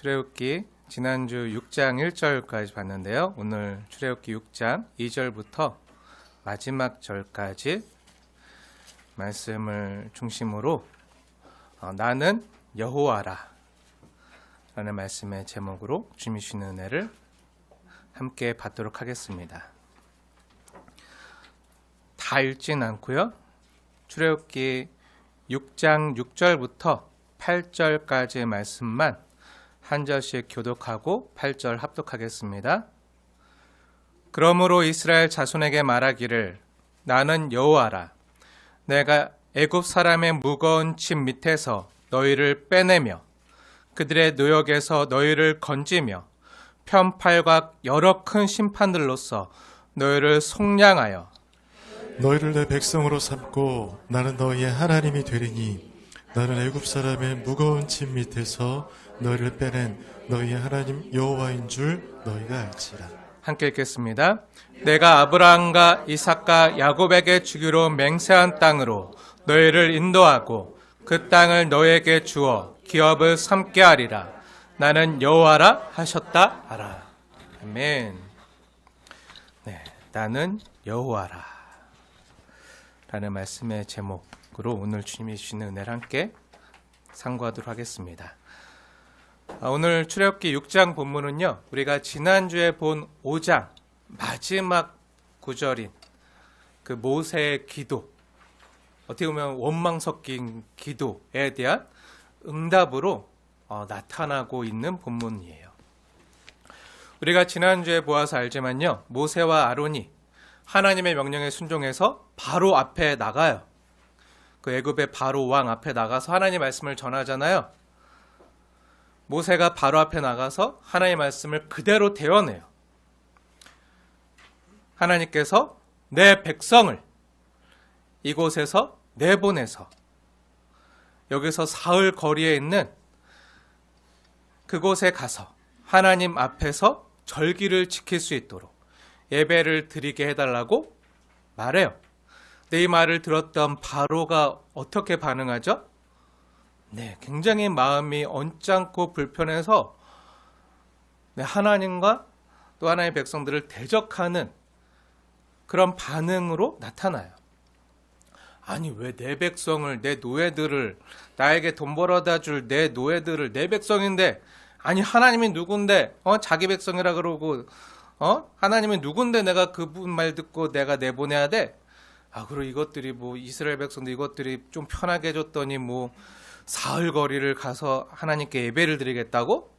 출애굽기 지난주 6장 1절까지 봤는데요. 오늘 출애굽기 6장 2절부터 마지막 절까지 말씀을 중심으로 나는 여호와라 라는 말씀의 제목으로 주님이 주시는 은혜를 함께 받도록 하겠습니다. 다 읽진 않고요. 출애굽기 6장 6절부터 8절까지의 말씀만 한 절씩 교독하고 8절 합독하겠습니다. 그러므로 이스라엘 자손에게 말하기를 나는 여호와라. 내가 애굽 사람의 무거운 짐 밑에서 너희를 빼내며 그들의 노역에서 너희를 건지며 편팔과 여러 큰 심판들로서 너희를 속량하여 너희를 내 백성으로 삼고 나는 너희의 하나님이 되리니 나는 애굽 사람의 무거운 짐 밑에서 너희를 빼낸 너희의 하나님 여호와인 줄 너희가 알지라. 함께 읽겠습니다. 내가 아브라함과 이삭과 야곱에게 주기로 맹세한 땅으로 너희를 인도하고 그 땅을 너희에게 주어 기업을 삼게 하리라. 나는 여호와라 하셨다 하라. 아멘. 네, 나는 여호와라 라는 말씀의 제목으로 오늘 주님이 주시는 은혜를 함께 상고하도록 하겠습니다. 오늘 출애굽기 6장 본문은요, 우리가 지난주에 본 5장 마지막 구절인 그 모세의 기도, 어떻게 보면 원망 섞인 기도에 대한 응답으로 나타나고 있는 본문이에요. 우리가 지난주에 보아서 알지만요, 모세와 아론이 하나님의 명령에 순종해서 바로 앞에 나가요. 그 애굽의 바로 왕 앞에 나가서 하나님 말씀을 전하잖아요. 모세가 바로 앞에 나가서 하나님의 말씀을 그대로 대언해요. 하나님께서 내 백성을 이곳에서 내보내서 여기서 사흘 거리에 있는 그곳에 가서 하나님 앞에서 절기를 지킬 수 있도록 예배를 드리게 해달라고 말해요. 근데 이 말을 들었던 바로가 어떻게 반응하죠? 네, 굉장히 마음이 언짢고 불편해서 하나님과 또 하나님의 백성들을 대적하는 그런 반응으로 나타나요. 아니, 왜 내 백성을, 내 노예들을, 나에게 돈 벌어다 줄 내 노예들을, 내 백성인데, 아니 하나님이 누군데 자기 백성이라 그러고 하나님이 누군데 내가 그분 말 듣고 내가 내보내야 돼? 그리고 이것들이 이스라엘 백성들 이것들이 좀 편하게 해줬더니 사흘 거리를 가서 하나님께 예배를 드리겠다고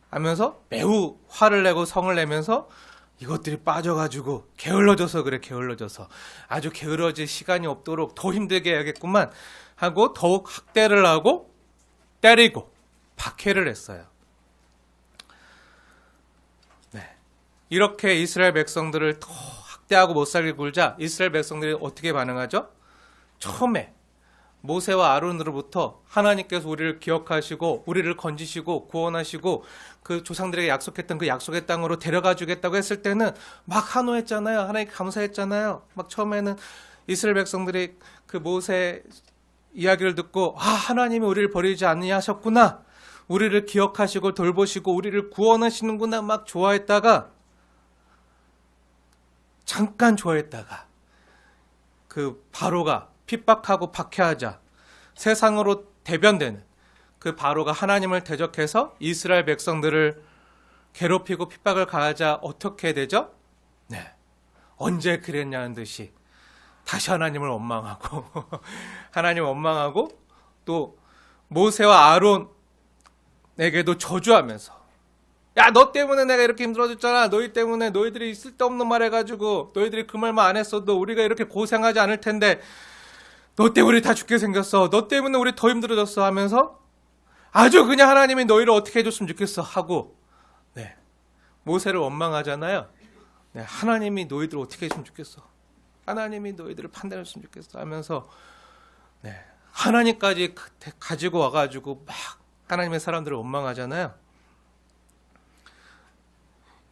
하면서 매우 화를 내고 성을 내면서 이것들이 빠져가지고 게을러져서 그래, 게을러져서 아주 게을러질 시간이 없도록 더 힘들게 해야겠구만 하고 더욱 학대를 하고 때리고 박해를 했어요. 네, 이렇게 이스라엘 백성들을 더 학대하고 못 살게 굴자 이스라엘 백성들이 어떻게 반응하죠? 처음에 모세와 아론으로부터 하나님께서 우리를 기억하시고 우리를 건지시고 구원하시고 그 조상들에게 약속했던 그 약속의 땅으로 데려가 주겠다고 했을 때는 막 환호했잖아요. 하나님께 감사했잖아요. 막 처음에는 이스라엘 백성들이 그 모세 이야기를 듣고 하나님이 우리를 버리지 아니하셨구나, 우리를 기억하시고 돌보시고 우리를 구원하시는구나 막 좋아했다가, 잠깐 좋아했다가 그 바로가 핍박하고 박해하자 세상으로 대변되는 그 바로가 하나님을 대적해서 이스라엘 백성들을 괴롭히고 핍박을 가하자 어떻게 되죠? 네, 언제 그랬냐는 듯이 다시 하나님을 원망하고 하나님을 원망하고 또 모세와 아론에게도 저주하면서 야, 너 때문에 내가 이렇게 힘들어졌잖아. 너희 때문에 너희들이 쓸데없는 말 해가지고 너희들이 그 말만 안 했어도 우리가 이렇게 고생하지 않을 텐데 너 때문에 우리 다 죽게 생겼어. 너 때문에 우리 더 힘들어졌어 하면서 아주 그냥 하나님이 너희를 어떻게 해줬으면 좋겠어 하고 모세를 원망하잖아요. 하나님이 너희들을 어떻게 해줬으면 좋겠어. 하나님이 너희들을 판단했으면 좋겠어 하면서 하나님까지 가지고 와가지고 막 하나님의 사람들을 원망하잖아요.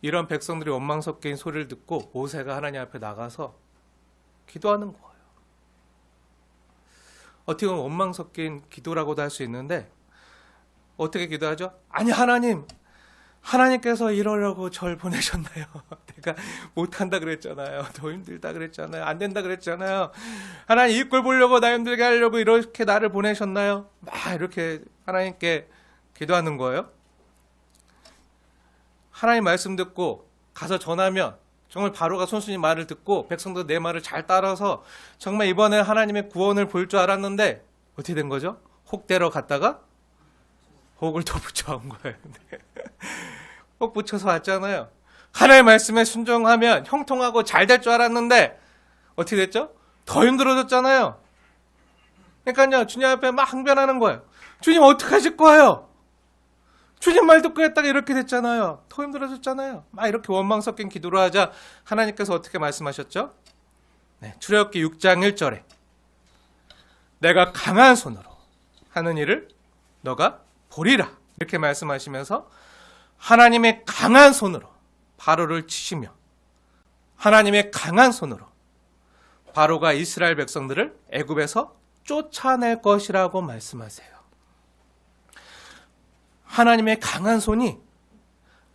이런 백성들이 원망 섞인 소리를 듣고 모세가 하나님 앞에 나가서 기도하는 거예요. 어떻게 보면 원망 섞인 기도라고도 할 수 있는데 어떻게 기도하죠? 아니 하나님께서 이러려고 절 보내셨나요? 내가 못한다 그랬잖아요. 더 힘들다 그랬잖아요. 안 된다 그랬잖아요. 하나님 이 꼴 보려고 나 힘들게 하려고 이렇게 나를 보내셨나요? 막 이렇게 하나님께 기도하는 거예요. 하나님 말씀 듣고 가서 전하면 정말 바로가 손순이 말을 듣고 백성도 내 말을 잘 따라서 정말 이번에 하나님의 구원을 볼 줄 알았는데 어떻게 된 거죠? 혹대러 갔다가 혹을 더 붙여온 거예요. 혹 붙여서 왔잖아요. 하나님의 말씀에 순종하면 형통하고 잘 될 줄 알았는데 어떻게 됐죠? 더 힘들어졌잖아요. 그러니까요, 주님 앞에 막 항변하는 거예요. 주님 어떡하실 거예요? 주님 말 듣고 했다가 이렇게 됐잖아요. 더 힘들어졌잖아요. 막 이렇게 원망 섞인 기도를 하자 하나님께서 어떻게 말씀하셨죠? 네, 출애굽기 6장 1절에 내가 강한 손으로 하는 일을 너가 보리라 이렇게 말씀하시면서 하나님의 강한 손으로 바로를 치시며 하나님의 강한 손으로 바로가 이스라엘 백성들을 애굽에서 쫓아낼 것이라고 말씀하세요. 하나님의 강한 손이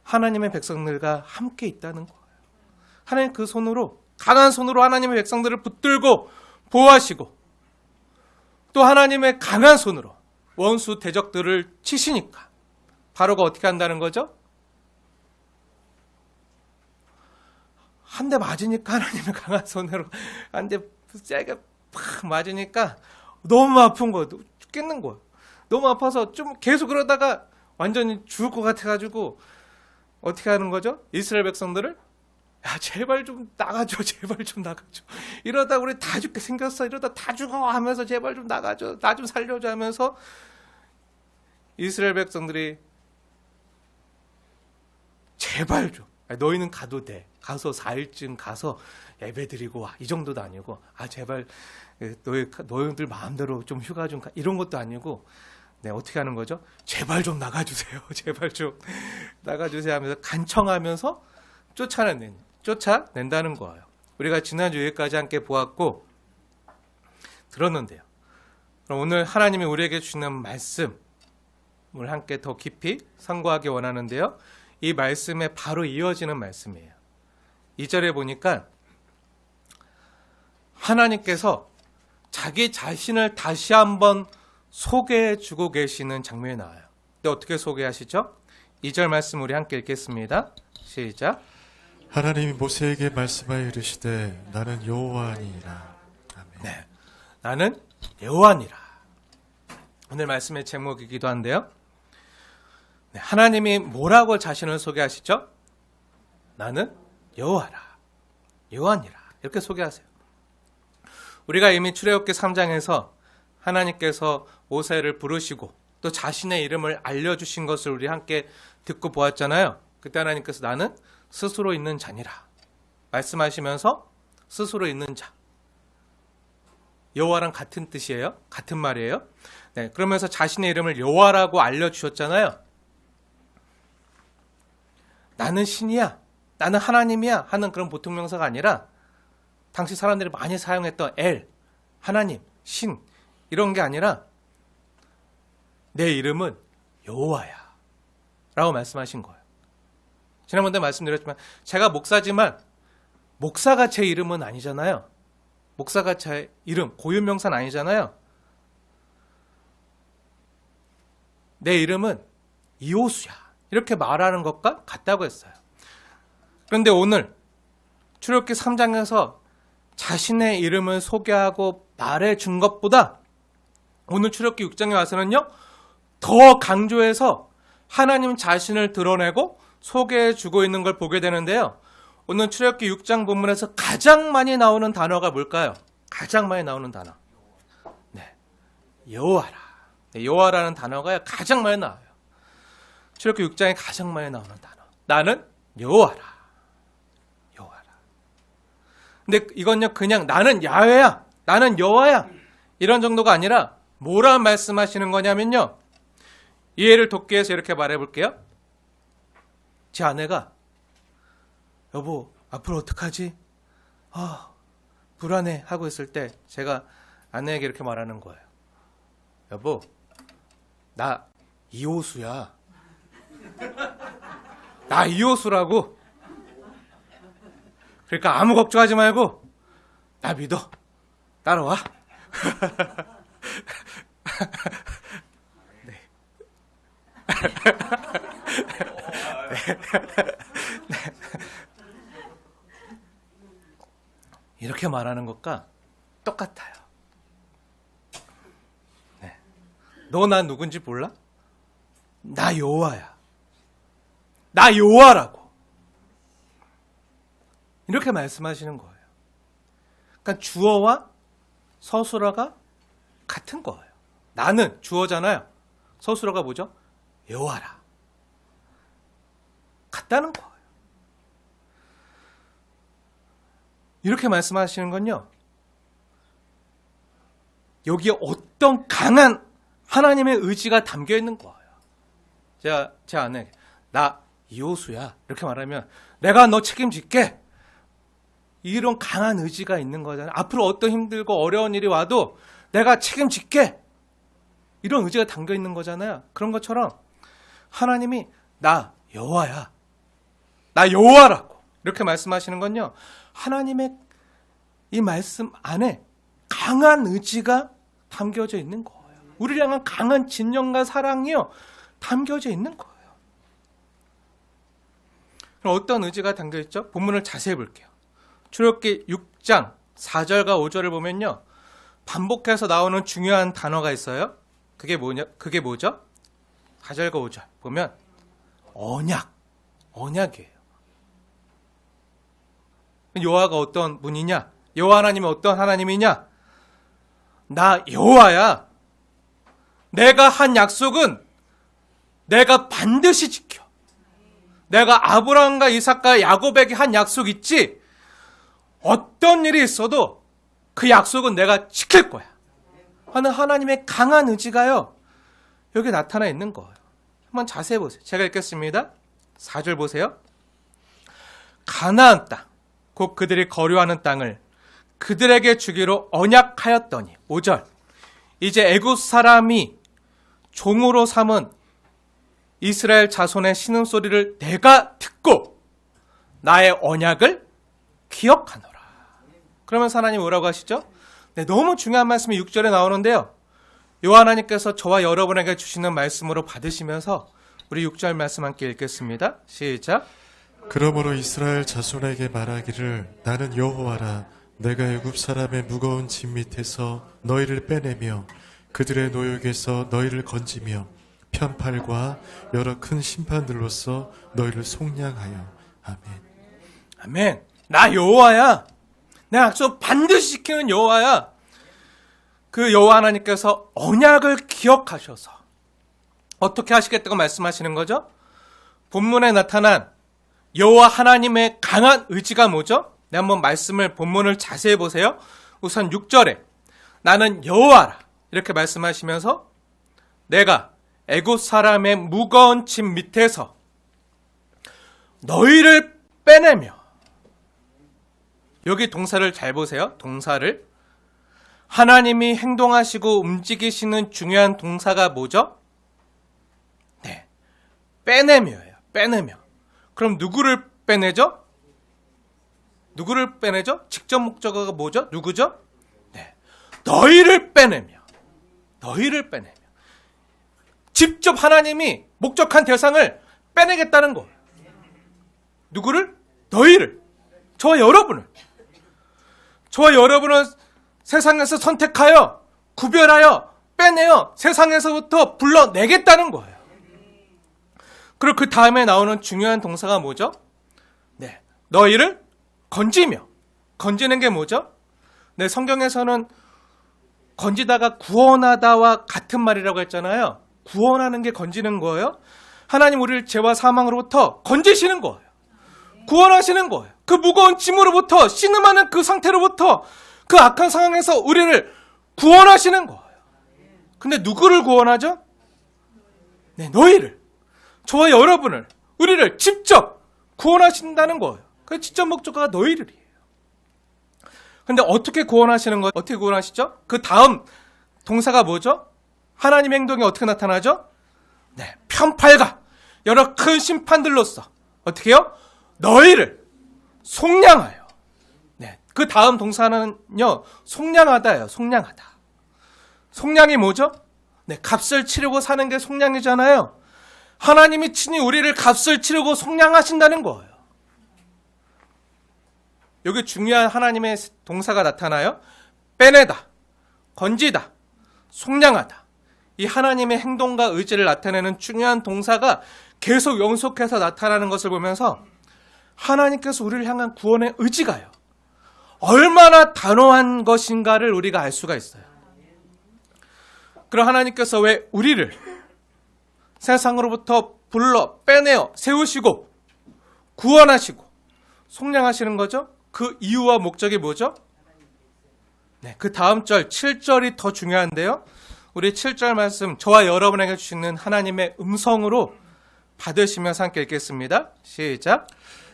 하나님의 백성들과 함께 있다는 거예요. 하나님 그 손으로 강한 손으로 하나님의 백성들을 붙들고 보호하시고 또 하나님의 강한 손으로 원수 대적들을 치시니까 바로가 어떻게 한다는 거죠? 한 대 맞으니까 하나님의 강한 손으로 한 대 세게 팍 맞으니까 너무 아픈 거예요. 죽겠는 거예요. 너무 아파서 좀 계속 그러다가 완전히 죽을 것 같아가지고 어떻게 하는 거죠? 이스라엘 백성들을 야 제발 좀 나가줘, 제발 좀 나가줘. 이러다 우리 다 죽게 생겼어. 이러다 다 죽어 하면서 제발 좀 나가줘, 나 좀 살려줘 하면서 이스라엘 백성들이 제발 좀 너희는 가도 돼. 가서 4일쯤 가서 예배 드리고 와. 이 정도도 아니고 제발 너희들 마음대로 좀 휴가 좀 가. 이런 것도 아니고 네, 어떻게 하는 거죠? 제발 좀 나가주세요. 제발 좀 나가주세요 하면서 간청하면서 쫓아낸다는 거예요. 우리가 지난주 여기까지 함께 보았고 들었는데요. 그럼 오늘 하나님이 우리에게 주시는 말씀을 함께 더 깊이 상고하기 원하는데요. 이 말씀에 바로 이어지는 말씀이에요. 2절에 보니까 하나님께서 자기 자신을 다시 한번 소개해 주고 계시는 장면이 나와요. 근데 어떻게 소개하시죠? 2절 말씀 우리 함께 읽겠습니다. 시작. 하나님이 모세에게 말씀하여 이르시되 나는 여호와니라. 아멘. 네, 나는 여호와니라. 오늘 말씀의 제목이기도 한데요. 네, 하나님이 뭐라고 자신을 소개하시죠? 나는 여호와라. 여호와니라. 이렇게 소개하세요. 우리가 이미 출애굽기 3장에서 하나님께서 모세를 부르시고 또 자신의 이름을 알려주신 것을 우리 함께 듣고 보았잖아요. 그때 하나님께서 나는 스스로 있는 자니라 말씀하시면서 스스로 있는 자 여호와랑 같은 뜻이에요. 같은 말이에요. 네, 그러면서 자신의 이름을 여호와라고 알려주셨잖아요. 나는 신이야, 나는 하나님이야 하는 그런 보통 명사가 아니라 당시 사람들이 많이 사용했던 엘, 하나님, 신 이런 게 아니라 내 이름은 여호와야 라고 말씀하신 거예요. 지난번에 말씀드렸지만 제가 목사지만 목사가 제 이름은 아니잖아요. 목사가 제 이름, 고유명사는 아니잖아요. 내 이름은 이호수야 이렇게 말하는 것과 같다고 했어요. 그런데 오늘 출애굽기 3장에서 자신의 이름을 소개하고 말해준 것보다 오늘 출애굽기 6장에 와서는요 더 강조해서 하나님 자신을 드러내고 소개해주고 있는 걸 보게 되는데요. 오늘 출애굽기 6장 본문에서 가장 많이 나오는 단어가 뭘까요? 가장 많이 나오는 단어. 네, 여호와라. 네, 여호와라는 단어가 가장 많이 나와요. 출애굽기 6장에 가장 많이 나오는 단어. 나는 여호와라. 여호와라. 근데 이건요 그냥 나는 야훼야, 나는 여호와야 이런 정도가 아니라 뭐라 말씀하시는 거냐면요. 이해를 돕기 위해서 이렇게 말해볼게요. 제 아내가 여보 앞으로 어떡하지? 불안해 하고 있을 때 제가 아내에게 이렇게 말하는 거예요. 여보 나 이호수야. 나 이호수라고. 그러니까 아무 걱정하지 말고 나 믿어. 따라와. 네. 네. 이렇게 말하는 것과 똑같아요. 네. 너 나 누군지 몰라? 나 여호와야. 나 여호와라고. 이렇게 말씀하시는 거예요. 그러니까 주어와 서술어가 같은 거예요. 나는 주어잖아요. 서술어가 뭐죠? 여호와라. 같다는 거예요. 이렇게 말씀하시는 건요. 여기에 어떤 강한 하나님의 의지가 담겨 있는 거예요. 제 안에 나 이호수야 이렇게 말하면 내가 너 책임질게. 이런 강한 의지가 있는 거잖아요. 앞으로 어떤 힘들고 어려운 일이 와도 내가 책임질게. 이런 의지가 담겨 있는 거잖아요. 그런 것처럼 하나님이 나 여호와야. 나 여호와라고. 이렇게 말씀하시는 건요. 하나님의 이 말씀 안에 강한 의지가 담겨져 있는 거예요. 우리를 향한 강한 진정과 사랑이요. 담겨져 있는 거예요. 그럼 어떤 의지가 담겨 있죠? 본문을 자세히 볼게요. 출애굽기 6장 4절과 5절을 보면요. 반복해서 나오는 중요한 단어가 있어요. 그게 뭐죠? 4절과 5절 보면 언약이에요. 여호와가 어떤 분이냐? 여호와 하나님은 어떤 하나님이냐? 나 여호와야. 내가 한 약속은 내가 반드시 지켜. 내가 아브라함과 이삭과 야곱에게 한 약속 있지? 어떤 일이 있어도 그 약속은 내가 지킬 거야 하는 하나님의 강한 의지가요. 여기 나타나 있는 거예요. 한번 자세히 보세요. 제가 읽겠습니다. 4절 보세요. 가나안 땅, 곧 그들이 거류하는 땅을 그들에게 주기로 언약하였더니 5절 이제 애굽 사람이 종으로 삼은 이스라엘 자손의 신음소리를 내가 듣고 나의 언약을 기억하노라. 그러면서 하나님 뭐라고 하시죠? 네, 너무 중요한 말씀이 6절에 나오는데요. 여호와 하나님께서 저와 여러분에게 주시는 말씀으로 받으시면서 우리 6절 말씀 함께 읽겠습니다. 시작. 그러므로 이스라엘 자손에게 말하기를 나는 여호와라. 내가 애굽 사람의 무거운 짐 밑에서 너희를 빼내며 그들의 노역에서 너희를 건지며 편팔과 여러 큰 심판들로서 너희를 속량하여. 아멘. 아멘. 나 여호와야. 내 약속 반드시 지키는 여호와야. 그 여호와 하나님께서 언약을 기억하셔서 어떻게 하시겠다고 말씀하시는 거죠? 본문에 나타난 여호와 하나님의 강한 의지가 뭐죠? 네, 한번 본문을 자세히 보세요. 우선 6절에 나는 여호와라 이렇게 말씀하시면서 내가 애굽 사람의 무거운 짐 밑에서 너희를 빼내며, 여기 동사를 잘 보세요. 동사를 하나님이 행동하시고 움직이시는 중요한 동사가 뭐죠? 네, 빼내며예요. 빼내며. 그럼 누구를 빼내죠? 누구를 빼내죠? 직접 목적어가 뭐죠? 누구죠? 네, 너희를 빼내며. 너희를 빼내며. 직접 하나님이 목적한 대상을 빼내겠다는 거예요. 누구를? 너희를. 저와 여러분을. 저와 여러분은 세상에서 선택하여, 구별하여, 빼내어 세상에서부터 불러내겠다는 거예요. 그리고 그 다음에 나오는 중요한 동사가 뭐죠? 네, 너희를 건지며. 건지는 게 뭐죠? 네, 성경에서는 건지다가 구원하다와 같은 말이라고 했잖아요. 구원하는 게 건지는 거예요. 하나님 우리를 죄와 사망으로부터 건지시는 거예요. 구원하시는 거예요. 그 무거운 짐으로부터, 신음하는 그 상태로부터, 그 악한 상황에서 우리를 구원하시는 거예요. 근데 누구를 구원하죠? 네, 너희를. 저와 여러분을, 우리를 직접 구원하신다는 거예요. 그 직접 목적어가 너희를이에요. 근데 어떻게 구원하시는 거예요? 어떻게 구원하시죠? 그 다음 동사가 뭐죠? 하나님의 행동이 어떻게 나타나죠? 네, 편팔과 여러 큰 심판들로서 어떻게 해요? 너희를 속량하여. 네, 그 다음 동사는요, 속량하다예요. 속량하다. 속량이 뭐죠? 네, 값을 치르고 사는 게 속량이잖아요. 하나님이 친히 우리를 값을 치르고 속량하신다는 거예요. 여기 중요한 하나님의 동사가 나타나요. 빼내다, 건지다, 속량하다. 이 하나님의 행동과 의지를 나타내는 중요한 동사가 계속 연속해서 나타나는 것을 보면서 하나님께서 우리를 향한 구원의 의지가요, 얼마나 단호한 것인가를 우리가 알 수가 있어요. 그럼 하나님께서 왜 우리를 세상으로부터 불러 빼내어 세우시고 구원하시고 속량하시는 거죠? 그 이유와 목적이 뭐죠? 네, 그 다음 절 7절이 더 중요한데요. 우리 7절 말씀 저와 여러분에게 주시는 하나님의 음성으로 받으시면서 함께 읽겠습니다. 시작.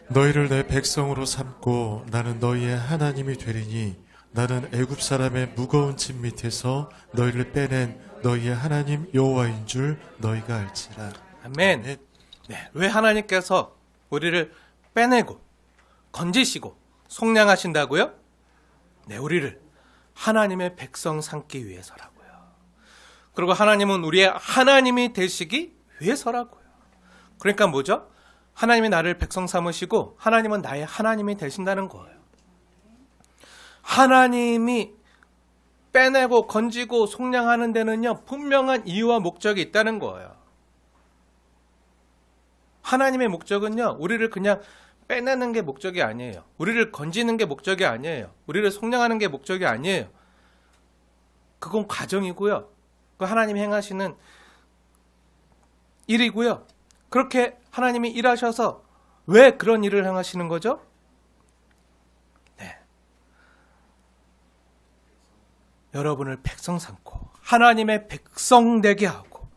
너희를 내 백성으로 삼고 나는 너희의 하나님이 되리니 나는 애굽 사람의 무거운 짐 밑에서 너희를 빼낸 너희의 하나님 여호와인 줄 너희가 알지라. 아멘. 네, 왜 하나님께서 우리를 빼내고 건지시고 속량하신다고요? 네, 우리를 하나님의 백성 삼기 위해서라고요. 그리고 하나님은 우리의 하나님이 되시기 위해서라고요. 그러니까 뭐죠? 하나님이 나를 백성 삼으시고 하나님은 나의 하나님이 되신다는 거예요. 하나님이 빼내고 건지고 속량하는 데는요, 분명한 이유와 목적이 있다는 거예요. 하나님의 목적은요, 우리를 그냥 빼내는 게 목적이 아니에요. 우리를 건지는 게 목적이 아니에요. 우리를 속량하는 게 목적이 아니에요. 그건 과정이고요. 그 하나님이 행하시는 일이고요. 그렇게 하나님이 일하셔서 왜 그런 일을 행하시는 거죠? 네. 여러분을 백성 삼고 하나님의 백성 되게 하고,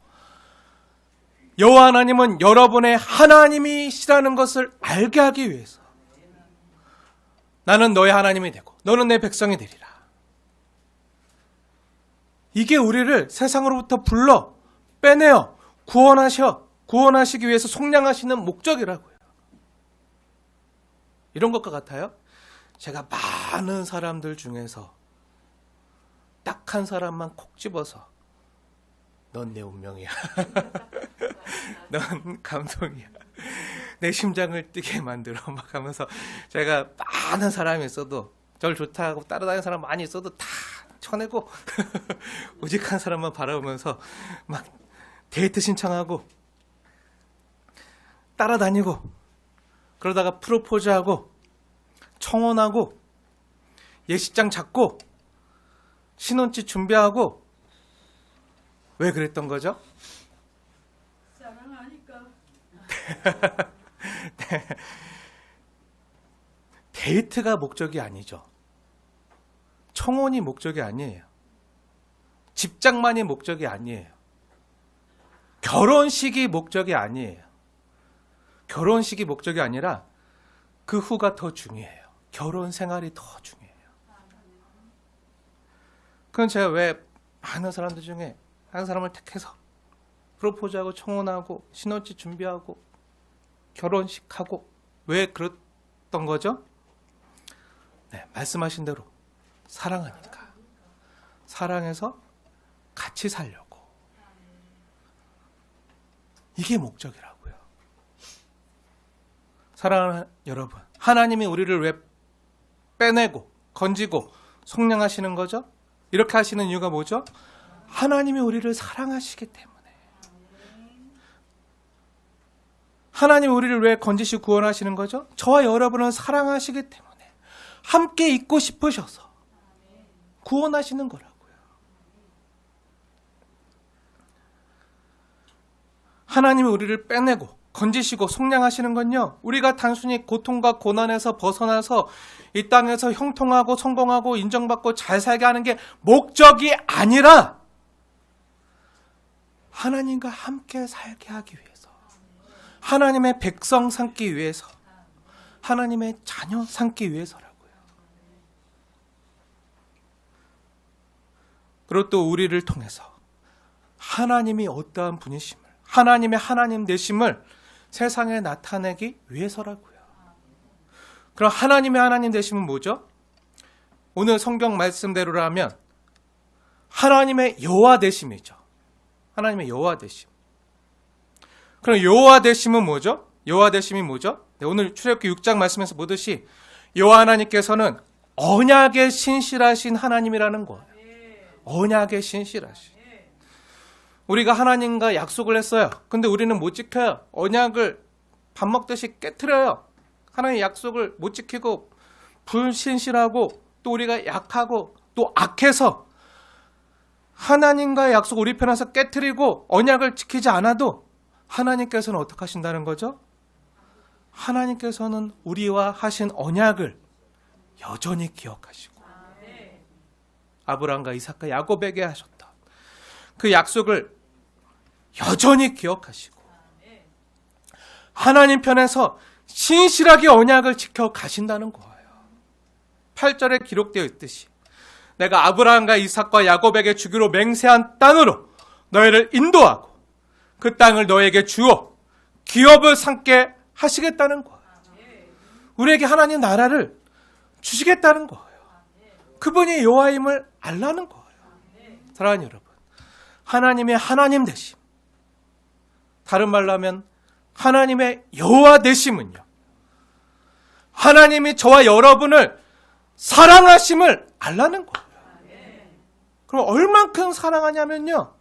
여호와 하나님은 여러분의 하나님이시라는 것을 알게 하기 위해서 나는 너의 하나님이 되고 너는 내 백성이 되리라. 이게 우리를 세상으로부터 불러 빼내어 구원하시기 위해서 속량하시는 목적이라고요. 이런 것과 같아요. 제가 많은 사람들 중에서 딱 한 사람만 콕 집어서 넌 내 운명이야. 넌 감동이야. 내 심장을 뛰게 만들어 막 하면서, 제가 많은 사람이 있어도 절 좋다고 따라다니는 사람 많이 있어도 다 쳐내고 우직한 사람만 바라보면서 막 데이트 신청하고 따라다니고, 그러다가 프로포즈하고 청혼하고 예식장 잡고 신혼집 준비하고. 왜 그랬던 거죠? 사랑하니까. 네. 데이트가 목적이 아니죠. 청혼이 목적이 아니에요. 집장만이 목적이 아니에요. 결혼식이 목적이 아니에요. 결혼식이 목적이 아니라 그 후가 더 중요해요. 결혼 생활이 더 중요해요. 그건 제가 왜 많은 사람들 중에 한 사람을 택해서 프로포즈하고 청혼하고 신혼집 준비하고 결혼식하고 왜 그랬던 거죠? 네, 말씀하신 대로 사랑하니까. 사랑해서 같이 살려고. 이게 목적이라고요. 사랑하는 여러분, 하나님이 우리를 왜 빼내고 건지고 속량하시는 거죠? 이렇게 하시는 이유가 뭐죠? 하나님이 우리를 사랑하시기 때문에. 하나님이 우리를 왜 건지시고 구원하시는 거죠? 저와 여러분을 사랑하시기 때문에 함께 있고 싶으셔서 구원하시는 거라고요. 하나님이 우리를 빼내고 건지시고 속량하시는 건요, 우리가 단순히 고통과 고난에서 벗어나서 이 땅에서 형통하고 성공하고 인정받고 잘 살게 하는 게 목적이 아니라 하나님과 함께 살게 하기 위해서, 하나님의 백성 삼기 위해서, 하나님의 자녀 삼기 위해서라고요. 그리고 또 우리를 통해서 하나님이 어떠한 분이심을, 하나님의 하나님 되심을 세상에 나타내기 위해서라고요. 그럼 하나님의 하나님 되심은 뭐죠? 오늘 성경 말씀대로라면 하나님의 여호와 되심이죠. 하나님의 여호와 되심. 그럼 여호와 되심은 뭐죠? 여호와 되심이 뭐죠? 네, 오늘 출애굽기 6장 말씀에서 보듯이 여호와 하나님께서는 언약의 신실하신 하나님이라는 거예요. 언약의 신실하신. 우리가 하나님과 약속을 했어요. 근데 우리는 못 지켜요. 언약을 밥 먹듯이 깨트려요. 하나님의 약속을 못 지키고 불신실하고 또 우리가 약하고 또 악해서 하나님과의 약속 우리 편에서 깨트리고 언약을 지키지 않아도 하나님께서는 어떻게 하신다는 거죠? 하나님께서는 우리와 하신 언약을 여전히 기억하시고 아브라함과 이삭과 야곱에게 하셨던 그 약속을 여전히 기억하시고 하나님 편에서 신실하게 언약을 지켜 가신다는 거예요. 8절에 기록되어 있듯이 내가 아브라함과 이삭과 야곱에게 주기로 맹세한 땅으로 너희를 인도하고 그 땅을 너에게 주어 기업을 삼게 하시겠다는 거예요. 우리에게 하나님 나라를 주시겠다는 거예요. 그분이 여호와임을 알라는 거예요. 사랑하는 여러분, 하나님의 하나님 되심, 다른 말로 하면 하나님의 여호와 되심은요, 하나님이 저와 여러분을 사랑하심을 알라는 거예요. 그럼 얼만큼 사랑하냐면요,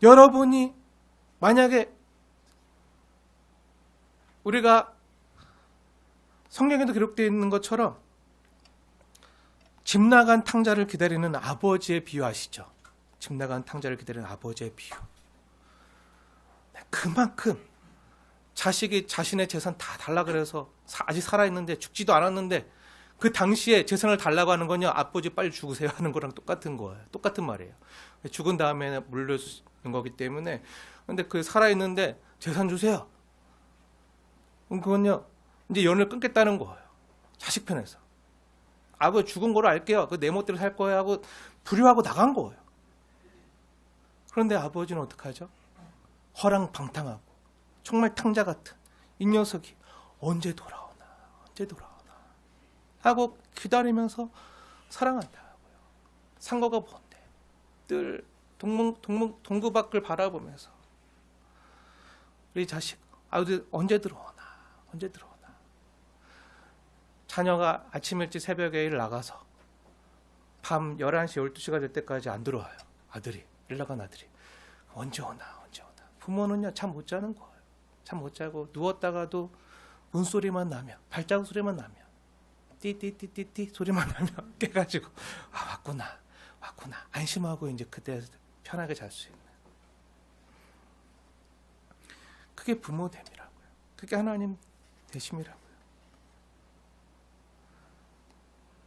여러분이 만약에 우리가 성경에도 기록되어 있는 것처럼 집 나간 탕자를 기다리는 아버지의 비유 아시죠? 집 나간 탕자를 기다리는 아버지의 비유. 그만큼 자식이 자신의 재산 다 달라 그래서 아직 살아있는데 죽지도 않았는데 그 당시에 재산을 달라고 하는 건요, 아버지 빨리 죽으세요 하는 거랑 똑같은 거예요. 똑같은 말이에요. 죽은 다음에 물려주는 거기 때문에. 근데 그 살아있는데 재산 주세요. 그건요, 이제 연을 끊겠다는 거예요. 자식 편에서. 아버지 죽은 거로 알게요. 그 내 멋대로 살 거예요 하고 불효하고 나간 거예요. 그런데 아버지는 어떡하죠? 허랑방탕하고 정말 탕자 같은 이 녀석이 언제 돌아오나 하고 기다리면서 사랑한다고요. 상거가 뭔데? 늘 동구 밖을 바라보면서 우리 자식 언제 들어오나. 자녀가 아침 일찍 새벽에 일 나가서 밤 11시 12시가 될 때까지 안 들어와요. 일 나간 아들이 언제 오나. 부모는요, 잠 못 자는 거예요. 잠 못 자고 누웠다가도 문소리만 나면, 발자국 소리만 나면, 띠띠띠띠띠 소리만 나면 깨가지고 왔구나 안심하고 이제 그때 편하게 잘 수 있는, 그게 부모됨이라고요. 그게 하나님 되심이라고요.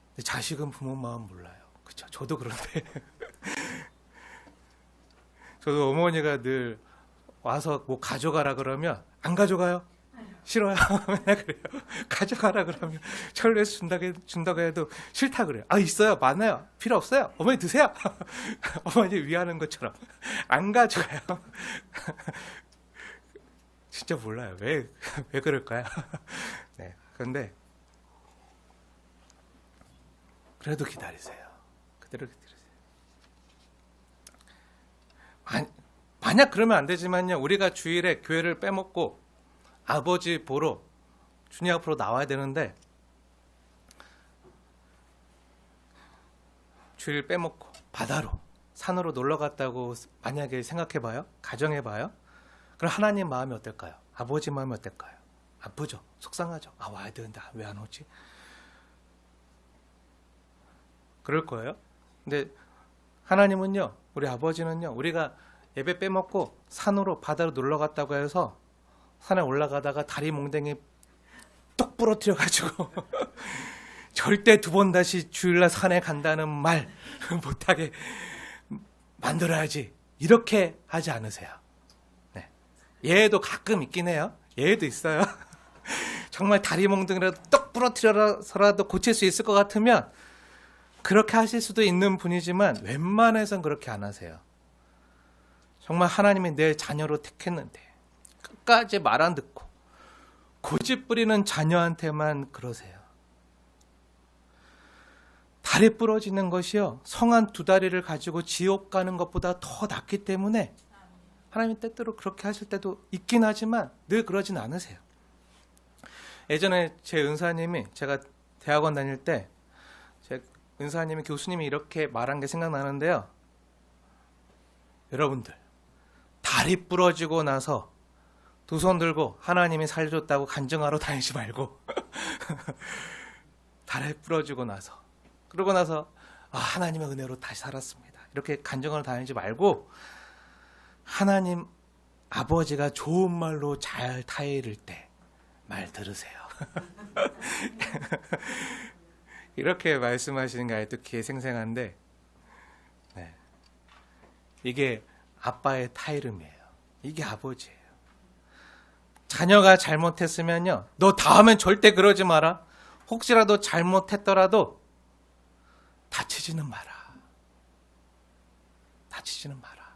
근데 자식은 부모 마음 몰라요. 그렇죠? 저도 그런데 저도 어머니가 늘 와서 뭐 가져가라 그러면 안 가져가요. 싫어요. 맨날 그래요. 가져가라 그러면 철로에서 준다고 해도 싫다 그래요. 있어요. 많아요. 필요 없어요. 어머니 드세요. 어머니 위하는 것처럼 안 가져가요. 진짜 몰라요. 왜 그럴까요? 네. 그런데 그래도 기다리세요. 그대로 기다리세요. 만약 그러면 안 되지만요, 우리가 주일에 교회를 빼먹고 아버지 보러 주님 앞으로 나와야 되는데 주일 빼먹고 바다로 산으로 놀러 갔다고 만약에 생각해봐요. 가정해봐요. 그럼 하나님 마음이 어떨까요? 아버지 마음이 어떨까요? 아프죠? 속상하죠? 와야 되는데 왜 안 오지? 그럴 거예요. 근데 하나님은요, 우리 아버지는요, 우리가 예배 빼먹고 산으로 바다로 놀러 갔다고 해서 산에 올라가다가 다리 몽댕이 똑 부러뜨려가지고 절대 두 번 다시 주일날 산에 간다는 말 못하게 만들어야지, 이렇게 하지 않으세요. 네. 예도 가끔 있긴 해요. 예도 있어요. 정말 다리 몽둥이라도 똑 부러뜨려서라도 고칠 수 있을 것 같으면 그렇게 하실 수도 있는 분이지만 웬만해선 그렇게 안 하세요. 정말 하나님이 내 자녀로 택했는데 끝까지 말 안 듣고 고집 부리는 자녀한테만 그러세요. 다리 부러지는 것이요, 성한 두 다리를 가지고 지옥 가는 것보다 더 낫기 때문에 하나님 때때로 그렇게 하실 때도 있긴 하지만 늘 그러진 않으세요. 예전에 제 은사님이, 제가 대학원 다닐 때 제 은사님이, 교수님이 이렇게 말한 게 생각나는데요. 여러분들, 다리 부러지고 나서 두 손 들고 하나님이 살려줬다고 간증하러 다니지 말고 다리 부러지고 나서, 그러고 나서 하나님의 은혜로 다시 살았습니다, 이렇게 간증하러 다니지 말고 하나님 아버지가 좋은 말로 잘 타이를 때 말 들으세요. 이렇게 말씀하시는 게 아직도 귀에 생생한데, 네. 이게 아빠의 타이름이에요. 이게 아버지예요. 자녀가 잘못했으면요, 너 다음엔 절대 그러지 마라. 혹시라도 잘못했더라도 다치지는 마라. 다치지는 마라.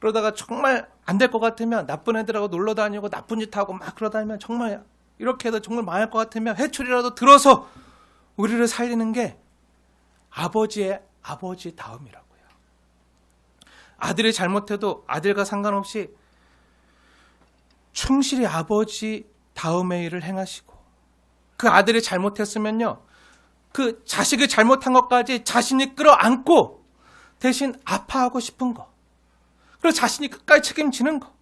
그러다가 정말 안 될 것 같으면, 나쁜 애들하고 놀러 다니고 나쁜 짓 하고 막 그러다니면, 정말 이렇게 해도 정말 망할 것 같으면 회초리라도 들어서 우리를 살리는 게 아버지의 아버지다움이라고요. 아들이 잘못해도 아들과 상관없이 충실히 아버지다움의 일을 행하시고, 그 아들이 잘못했으면요, 그 자식이 잘못한 것까지 자신이 끌어안고 대신 아파하고 싶은 거, 그리고 자신이 끝까지 책임지는 거,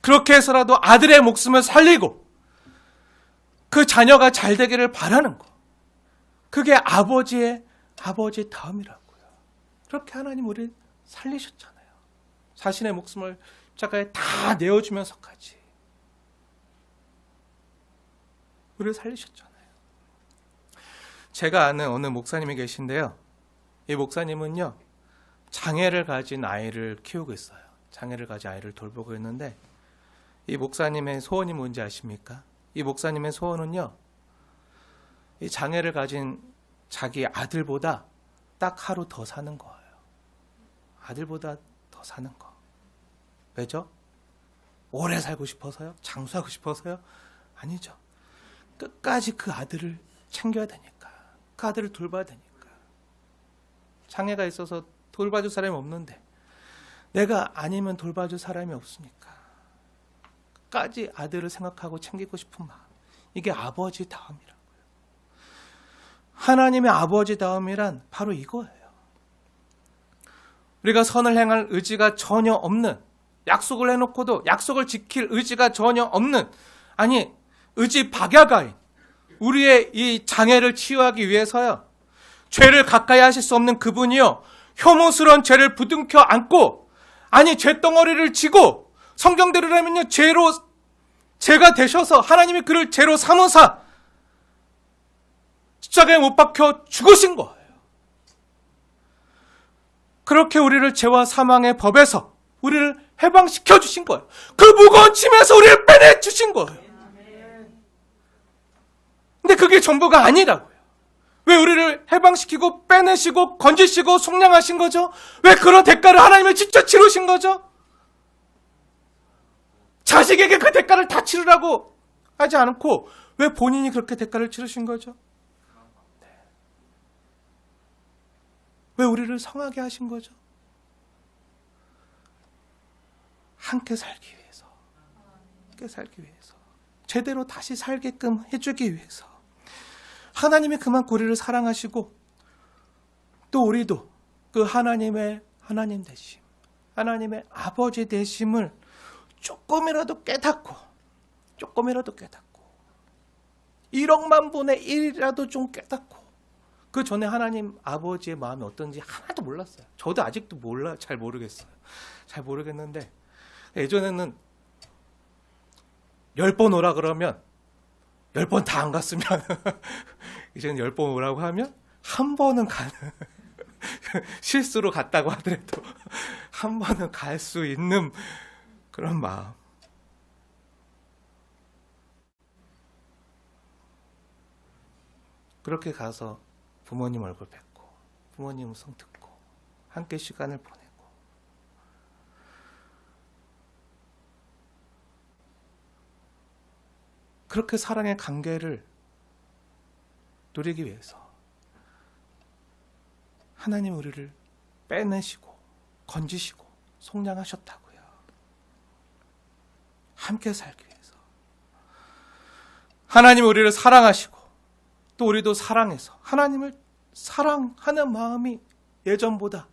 그렇게 해서라도 아들의 목숨을 살리고 그 자녀가 잘 되기를 바라는 거, 그게 아버지의 아버지다움이라고요. 그렇게 하나님 우리를 살리셨잖아요. 자신의 목숨을 십자가에 다 내어주면서까지 우리를 살리셨잖아요. 제가 아는 어느 목사님이 계신데요, 이 목사님은요, 장애를 가진 아이를 키우고 있어요. 장애를 가진 아이를 돌보고 있는데, 이 목사님의 소원이 뭔지 아십니까? 이 목사님의 소원은요, 이 장애를 가진 자기 아들보다 딱 하루 더 사는 거예요. 아들보다 더 사는 거. 왜죠? 오래 살고 싶어서요? 장수하고 싶어서요? 아니죠. 끝까지 그 아들을 챙겨야 되니까. 그 아들을 돌봐야 되니까. 장애가 있어서 돌봐줄 사람이 없는데, 내가 아니면 돌봐줄 사람이 없으니까 끝까지 아들을 생각하고 챙기고 싶은 마음, 이게 아버지다움이라고요. 하나님의 아버지다움이란 바로 이거예요. 우리가 선을 행할 의지가 전혀 없는, 약속을 해놓고도 약속을 지킬 의지가 전혀 없는, 아니 의지 박야가인 우리의 이 장애를 치유하기 위해서요, 죄를 가까이 하실 수 없는 그분이요, 혐오스러운 죄를 부둥켜 안고, 아니 죄덩어리를 지고, 성경대로라면요, 죄가 되셔서 하나님이 그를 죄로 삼으사 십자가에 못 박혀 죽으신 거예요. 그렇게 우리를 죄와 사망의 법에서 우리를 해방시켜 주신 거예요. 그 무거운 짐에서 우리를 빼내 주신 거예요. 근데 그게 전부가 아니라고요. 왜 우리를 해방시키고 빼내시고 건지시고 속량하신 거죠? 왜 그런 대가를 하나님이 직접 치르신 거죠? 자식에게 그 대가를 다 치르라고 하지 않고 왜 본인이 그렇게 대가를 치르신 거죠? 네. 왜 우리를 성하게 하신 거죠? 함께 살기 위해서, 함께 살기 위해서, 제대로 다시 살게끔 해주기 위해서. 하나님이 그만큼 우리를 사랑하시고, 또 우리도 그 하나님의 하나님 되심, 하나님의 아버지 되심을 조금이라도 깨닫고 1억만 분의 1이라도 좀 깨닫고, 그 전에 하나님 아버지의 마음이 어떤지 하나도 몰랐어요. 저도 아직도 잘 모르겠어요. 잘 모르겠는데, 예전에는 10번 오라 그러면 10번 다 안 갔으면 이제는 10번 오라고 하면 한 번은 가는, 실수로 갔다고 하더라도 한 번은 갈 수 있는 그런 마음. 그렇게 가서 부모님 얼굴 뵙고 부모님 음성 듣고 함께 시간을 보내고 그렇게 사랑의 관계를 누리기 위해서 하나님 우리를 빼내시고 건지시고 속량하셨다고요. 함께 살기 위해서. 하나님 우리를 사랑하시고 또 우리도 사랑해서 하나님을 사랑하는 마음이 예전보다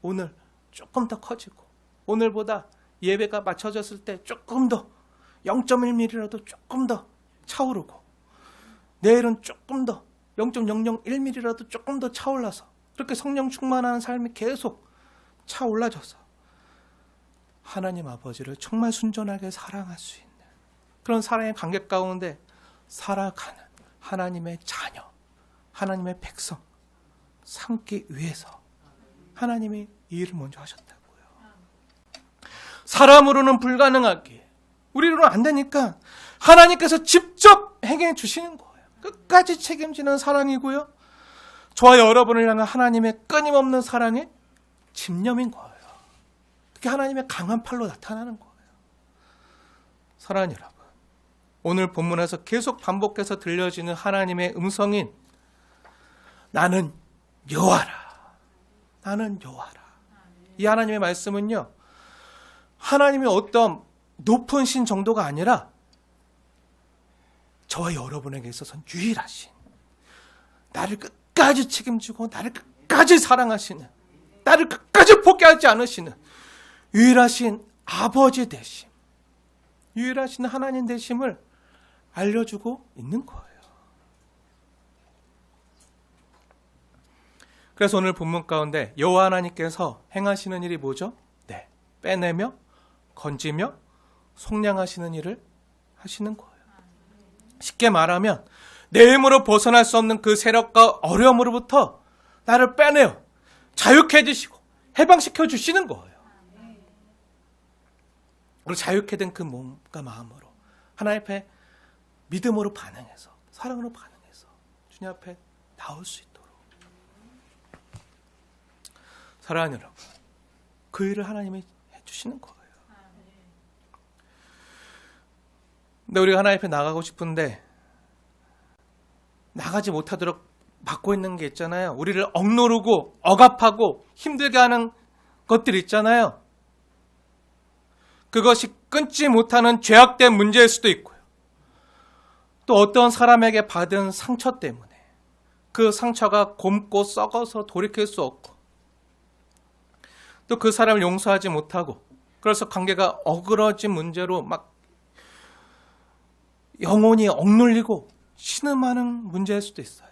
오늘 조금 더 커지고 오늘보다 예배가 맞춰졌을 때 조금 더 0.1mm라도 조금 더 차오르고 내일은 조금 더 0.001mm라도 조금 더 차올라서 그렇게 성령 충만한 삶이 계속 차올라져서 하나님 아버지를 정말 순전하게 사랑할 수 있는 그런 사랑의 관계 가운데 살아가는 하나님의 자녀, 하나님의 백성 삼기 위해서 하나님이 이 일을 먼저 하셨다고요. 사람으로는 불가능하기에 우리로는 안 되니까 하나님께서 직접 행해 주시는 거예요. 끝까지 책임지는 사랑이고요. 저와 여러분을 향한 하나님의 끊임없는 사랑의 집념인 거예요. 그게 하나님의 강한 팔로 나타나는 거예요. 사랑하는 여러분, 오늘 본문에서 계속 반복해서 들려지는 하나님의 음성인 나는 여호와라. 나는 여호와라. 이 하나님의 말씀은요. 하나님의 어떤 높은 신 정도가 아니라 저와 여러분에게 있어서는 유일하신 나를 끝까지 책임지고 나를 끝까지 사랑하시는 나를 끝까지 포기하지 않으시는 유일하신 아버지 되심 유일하신 하나님 되심을 알려주고 있는 거예요. 그래서 오늘 본문 가운데 여호와 하나님께서 행하시는 일이 뭐죠? 네, 빼내며 건지며 속량하시는 일을 하시는 거예요. 쉽게 말하면 내 힘으로 벗어날 수 없는 그 세력과 어려움으로부터 나를 빼내어 자유케 해주시고 해방시켜 주시는 거예요. 그리고 자유케 된 그 몸과 마음으로 하나님 앞에 믿음으로 반응해서 사랑으로 반응해서 주님 앞에 나올 수 있도록 사랑하는 여러분, 그 일을 하나님이 해주시는 거예요. 근데 우리가 하나님 앞에 나가고 싶은데 나가지 못하도록 막고 있는 게 있잖아요. 우리를 억누르고 억압하고 힘들게 하는 것들 있잖아요. 그것이 끊지 못하는 죄악된 문제일 수도 있고요. 또 어떤 사람에게 받은 상처 때문에 그 상처가 곪고 썩어서 돌이킬 수 없고 또 그 사람을 용서하지 못하고 그래서 관계가 어그러진 문제로 막 영혼이 억눌리고 신음하는 문제일 수도 있어요.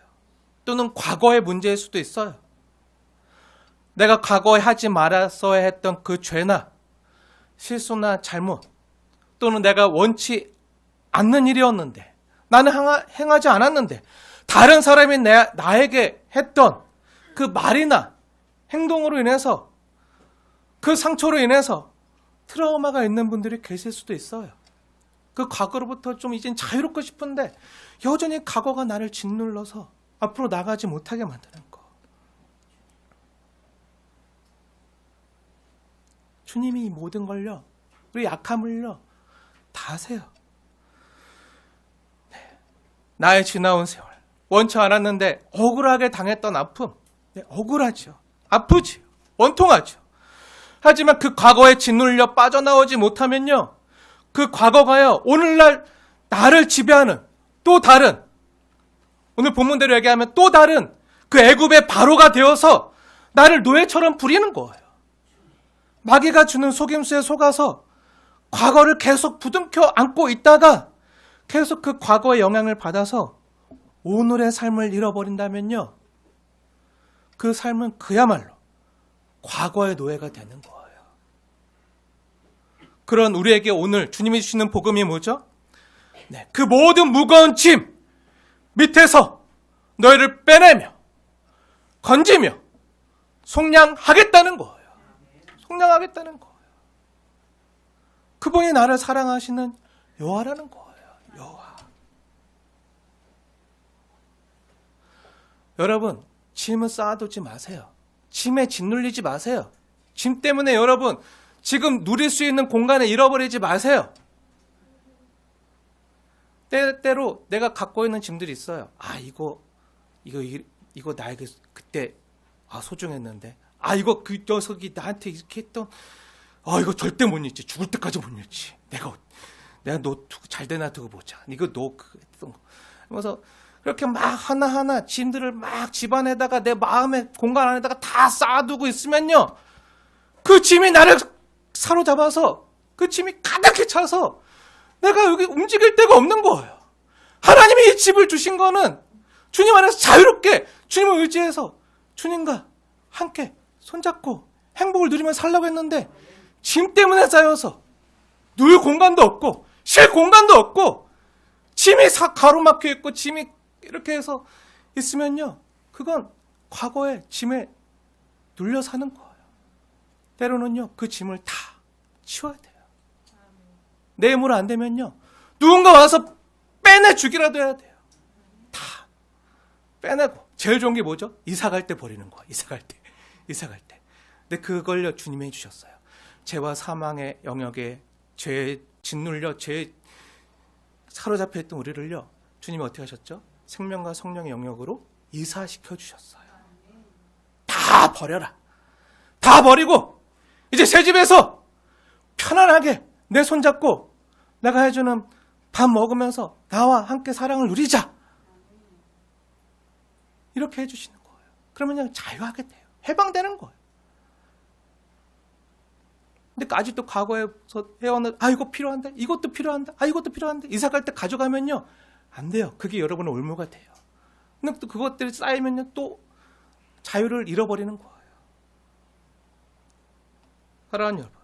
또는 과거의 문제일 수도 있어요. 내가 과거에 하지 말았어야 했던 그 죄나 실수나 잘못 또는 내가 원치 않는 일이었는데 나는 행하지 않았는데 다른 사람이 나에게 했던 그 말이나 행동으로 인해서 그 상처로 인해서 트라우마가 있는 분들이 계실 수도 있어요. 그 과거로부터 좀 이젠 자유롭고 싶은데 여전히 과거가 나를 짓눌러서 앞으로 나가지 못하게 만드는 거. 주님이 이 모든 걸요, 우리 약함을요 다 아세요. 네. 나의 지나온 세월, 원치 않았는데 억울하게 당했던 아픔, 네, 억울하죠. 아프지요. 원통하죠. 하지만 그 과거에 짓눌려 빠져나오지 못하면요, 그 과거가요 오늘날 나를 지배하는 또 다른, 오늘 본문대로 얘기하면 또 다른 그 애굽의 바로가 되어서 나를 노예처럼 부리는 거예요. 마귀가 주는 속임수에 속아서 과거를 계속 부둥켜 안고 있다가 계속 그 과거의 영향을 받아서 오늘의 삶을 잃어버린다면요, 그 삶은 그야말로 과거의 노예가 되는 거예요. 그런 우리에게 오늘 주님이 주시는 복음이 뭐죠? 네, 그 모든 무거운 짐 밑에서 너희를 빼내며 건지며 속량하겠다는 거예요. 속량하겠다는 거예요. 그분이 나를 사랑하시는 여호와라는 거예요. 여호와. 여러분, 짐을 쌓아두지 마세요. 짐에 짓눌리지 마세요. 짐 때문에 여러분, 지금 누릴 수 있는 공간을 잃어버리지 마세요. 때때로 내가 갖고 있는 짐들이 있어요. 이거 나에게 그때 소중했는데. 이거 그 녀석이 나한테 이렇게 했던. 이거 절대 못 잊지. 죽을 때까지 못 잊지. 내가 너 잘 되나 두고 보자. 이거 너 그거 했던 거. 그래서 그렇게 막 하나하나 짐들을 막 집안에다가 내 마음의 공간 안에다가 다 쌓아두고 있으면요. 그 짐이 나를 사로잡아서 그 짐이 가득히 차서 내가 여기 움직일 데가 없는 거예요. 하나님이 이 집을 주신 거는 주님 안에서 자유롭게 주님을 의지해서 주님과 함께 손잡고 행복을 누리며 살려고 했는데 짐 때문에 쌓여서 누울 공간도 없고 쉴 공간도 없고 짐이 가로막혀 있고 짐이 이렇게 해서 있으면요. 그건 과거의 짐에 눌려 사는 거예요. 때로는요. 그 짐을 다 치워야 돼요. 내 힘으로 안 되면요. 누군가 와서 빼내주기라도 해야 돼요. 다 빼내고. 제일 좋은 게 뭐죠? 이사 갈 때 버리는 거야. 이사 갈 때. 근데 그걸요. 주님이 해주셨어요. 죄와 사망의 영역에 죄에 짓눌려 죄에 사로잡혀 있던 우리를요. 주님이 어떻게 하셨죠? 생명과 성령의 영역으로 이사시켜 주셨어요. 다 버려라. 다 버리고 이제 새 집에서 편안하게 내 손잡고 내가 해주는 밥 먹으면서 나와 함께 사랑을 누리자. 이렇게 해주시는 거예요. 그러면 그냥 자유하게 돼요. 해방되는 거예요. 근데 아직도 과거에서 해오는 이거 필요한데 이것도 필요한데 이것도 필요한데 이사 갈 때 가져가면요. 안 돼요. 그게 여러분의 올무가 돼요. 근데 또 그것들이 쌓이면요. 또 자유를 잃어버리는 거예요. 사랑하는 여러분.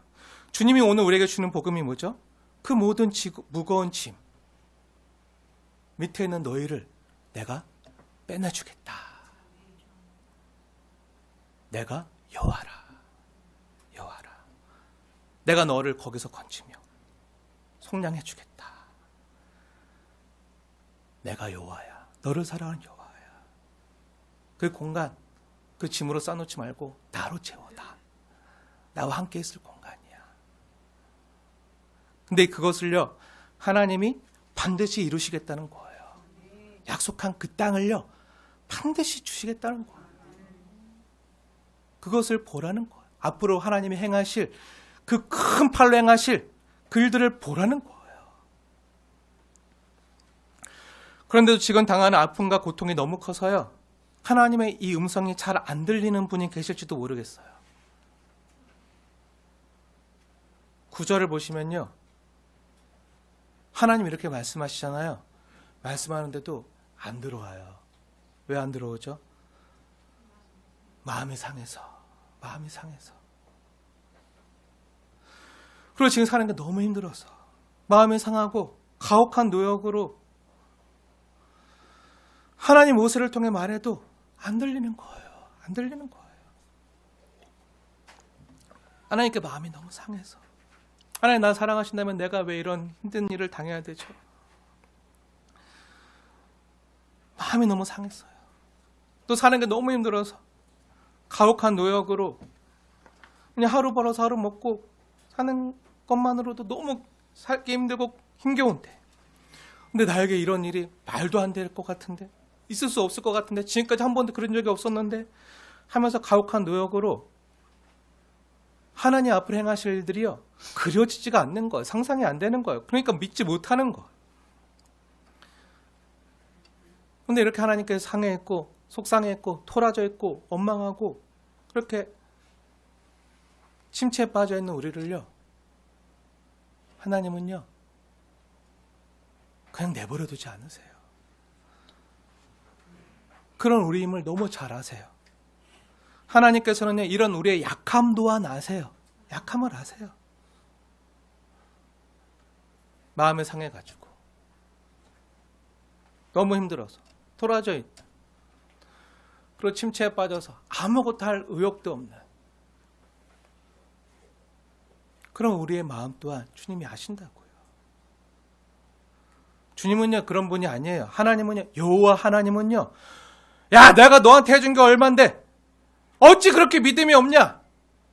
주님이 오늘 우리에게 주는 복음이 뭐죠? 그 모든 무거운 짐 밑에 있는 너희를 내가 빼내주겠다. 내가 여호와라. 내가 너를 거기서 건지며 속량해 주겠다. 내가 여호와야. 너를 사랑하는 여호와야. 그 공간, 그 짐으로 쌓아놓지 말고 나로 채워다. 나와 함께 있을 공간이야. 근데 그것을요, 하나님이 반드시 이루시겠다는 거예요. 약속한 그 땅을요, 반드시 주시겠다는 거예요. 그것을 보라는 거예요. 앞으로 하나님이 행하실 그 큰 팔로 행하실 그 일들을 보라는 거예요. 그런데도 지금 당하는 아픔과 고통이 너무 커서요. 하나님의 이 음성이 잘 안 들리는 분이 계실지도 모르겠어요. 9절을 보시면요. 하나님 이렇게 말씀하시잖아요. 말씀하는데도 안 들어와요. 왜 안 들어오죠? 마음이 상해서. 그리고 지금 사는 게 너무 힘들어서 마음이 상하고 가혹한 노역으로 하나님 모세를 통해 말해도 안 들리는 거예요. 하나님께 마음이 너무 상해서 하나님 나 사랑하신다면 내가 왜 이런 힘든 일을 당해야 되죠? 마음이 너무 상했어요. 또 사는 게 너무 힘들어서 가혹한 노역으로 그냥 하루 벌어서 하루 먹고 사는 것만으로도 너무 살기 힘들고 힘겨운데 근데 나에게 이런 일이 말도 안 될 것 같은데 있을 수 없을 것 같은데 지금까지 한 번도 그런 적이 없었는데 하면서 가혹한 노역으로 하나님 앞으로 행하실 일들이요 그려지지가 않는 거예요. 상상이 안 되는 거예요. 그러니까 믿지 못하는 거예요. 근데 이렇게 하나님께서 상해했고 속상해했고 토라져 있고 원망하고 그렇게 침체에 빠져 있는 우리를요 하나님은요 그냥 내버려 두지 않으세요. 그런 우리임을 너무 잘 아세요. 하나님께서는요 이런 우리의 약함 또한 아세요. 약함을 아세요. 마음이 상해가지고 너무 힘들어서 토라져 있다. 그리고 침체에 빠져서 아무것도 할 의욕도 없는 그런 우리의 마음 또한 주님이 아신다고요. 주님은요 그런 분이 아니에요. 하나님은요 여호와 하나님은요 야, 내가 너한테 해준 게 얼만데 어찌 그렇게 믿음이 없냐?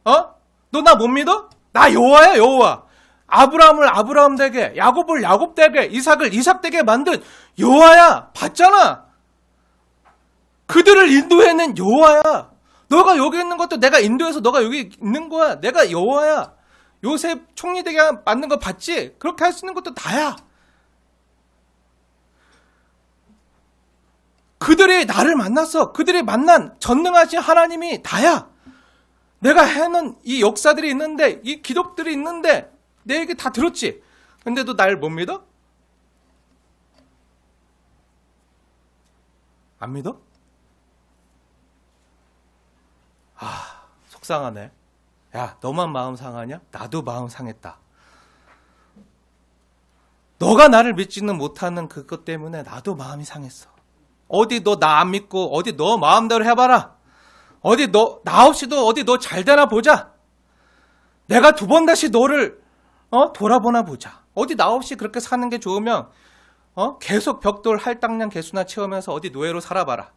너 나 못 믿어? 나 여호와야, 여호와. 아브라함을 아브라함 되게, 야곱을 야곱 되게, 이삭을 이삭 되게 만든 여호와야. 봤잖아. 그들을 인도해낸 여호와야. 너가 여기 있는 것도 내가 인도해서 너가 여기 있는 거야. 내가 여호와야. 요셉 총리 되게 만든 거 봤지? 그렇게 할 수 있는 것도 나야. 그들이 나를 만났어. 그들이 만난 전능하신 하나님이 나야. 내가 해놓은 이 역사들이 있는데, 이 기록들이 있는데 내 얘기 다 들었지? 근데도 날 못 믿어? 안 믿어? 속상하네. 야, 너만 마음 상하냐? 나도 마음 상했다. 너가 나를 믿지는 못하는 그것 때문에 나도 마음이 상했어. 어디 너 나 안 믿고 어디 너 마음대로 해봐라. 어디 너 나 없이도 어디 너 잘 되나 보자. 내가 두 번 다시 너를 돌아보나 보자. 어디 나 없이 그렇게 사는 게 좋으면 계속 벽돌 할당량 개수나 채우면서 어디 노예로 살아봐라.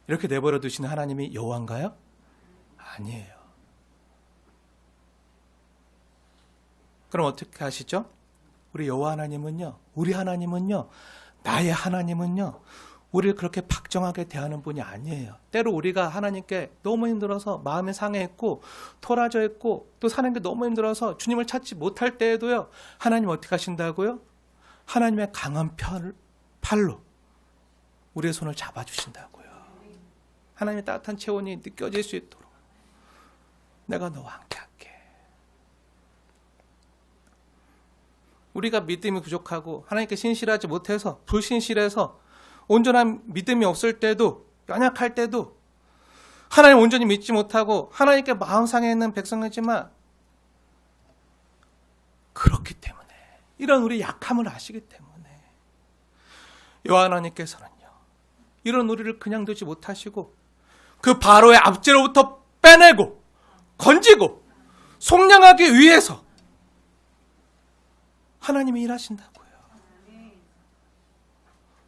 이렇게 내버려 두시는 하나님이 여호와인가요? 아니에요. 그럼 어떻게 하시죠? 우리 여호와 하나님은요, 우리 하나님은요, 나의 하나님은요, 우리를 그렇게 박정하게 대하는 분이 아니에요. 때로 우리가 하나님께 너무 힘들어서 마음이 상해했고 토라져 있고 또 사는 게 너무 힘들어서 주님을 찾지 못할 때에도요, 하나님 어떻게 하신다고요? 하나님의 강한 팔로 우리의 손을 잡아주신다고요. 하나님의 따뜻한 체온이 느껴질 수 있도록 내가 너와 함께 할게. 우리가 믿음이 부족하고 하나님께 신실하지 못해서 불신실해서 온전한 믿음이 없을 때도, 연약할 때도 하나님 온전히 믿지 못하고 하나님께 마음 상해 있는 백성이지만, 그렇기 때문에, 이런 우리 약함을 아시기 때문에 여호와 하나님께서는요, 이런 우리를 그냥 두지 못하시고 그 바로의 압제로부터 빼내고 건지고 속량하기 위해서 하나님이 일하신다고요.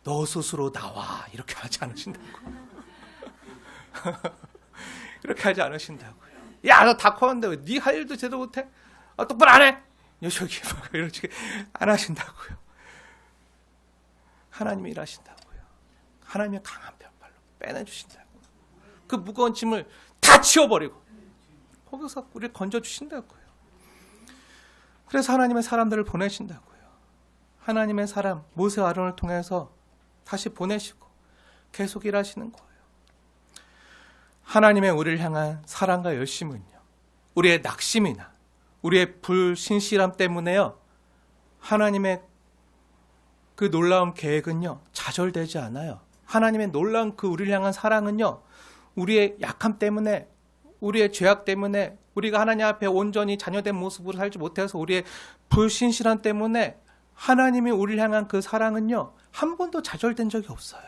너 스스로 나와, 이렇게 하지 않으신다고요. 이렇게 하지 않으신다고요. 야, 너 다 커는데 왜 네 할 일도 제대로 못해? 똑바로 안 해? 저기 이렇게 안 하신다고요. 하나님이 일하신다고요. 하나님의 강한 편팔로 빼내주신다고요. 그 무거운 짐을 다 치워버리고 거기서 우리를 건져주신다고요. 그래서 하나님의 사람들을 보내신다고요. 하나님의 사람 모세와 아론을 통해서 다시 보내시고 계속 일하시는 거예요. 하나님의 우리를 향한 사랑과 열심은요, 우리의 낙심이나 우리의 불신실함 때문에요, 하나님의 그 놀라운 계획은요 좌절되지 않아요. 하나님의 놀라운 그 우리를 향한 사랑은요, 우리의 약함 때문에, 우리의 죄악 때문에, 우리가 하나님 앞에 온전히 자녀된 모습으로 살지 못해서 우리의 불신실함 때문에 하나님이 우리를 향한 그 사랑은요, 한 번도 좌절된 적이 없어요.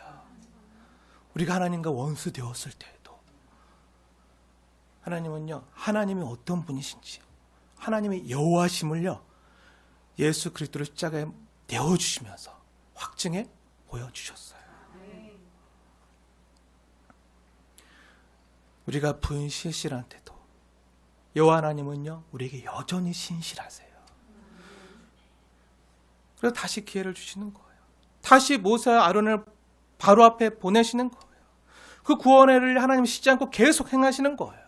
우리가 하나님과 원수 되었을 때에도 하나님은요, 하나님이 어떤 분이신지, 하나님의 여호와심을요, 예수 그리스도를 십자가에 내어주시면서 확증해 보여주셨어요. 우리가 불신실한 때도 여호와 하나님은요, 우리에게 여전히 신실하세요. 그래서 다시 기회를 주시는 거예요. 다시 모세와 아론을 바로 앞에 보내시는 거예요. 그 구원을 하나님 쉬지 않고 계속 행하시는 거예요.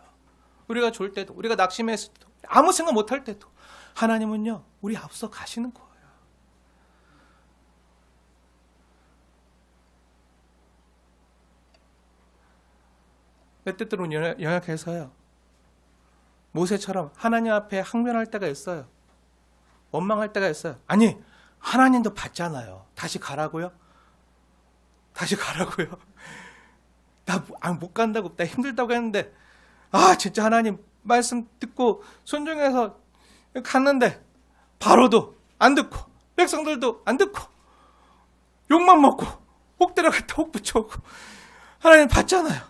우리가 졸 때도, 우리가 낙심했을 때도, 아무 생각 못할 때도 하나님은요, 우리 앞서 가시는 거예요. 때때로 연약해서요, 모세처럼 하나님 앞에 항변할 때가 있어요. 원망할 때가 있어요. 아니, 하나님도 봤잖아요. 다시 가라고요? 다시 가라고요? 나 못 간다고, 나 힘들다고 했는데, 진짜 하나님 말씀 듣고 순종해서 갔는데 바로도 안 듣고 백성들도 안 듣고 욕만 먹고 혹 데려갔다 혹 붙여오고. 하나님 봤잖아요.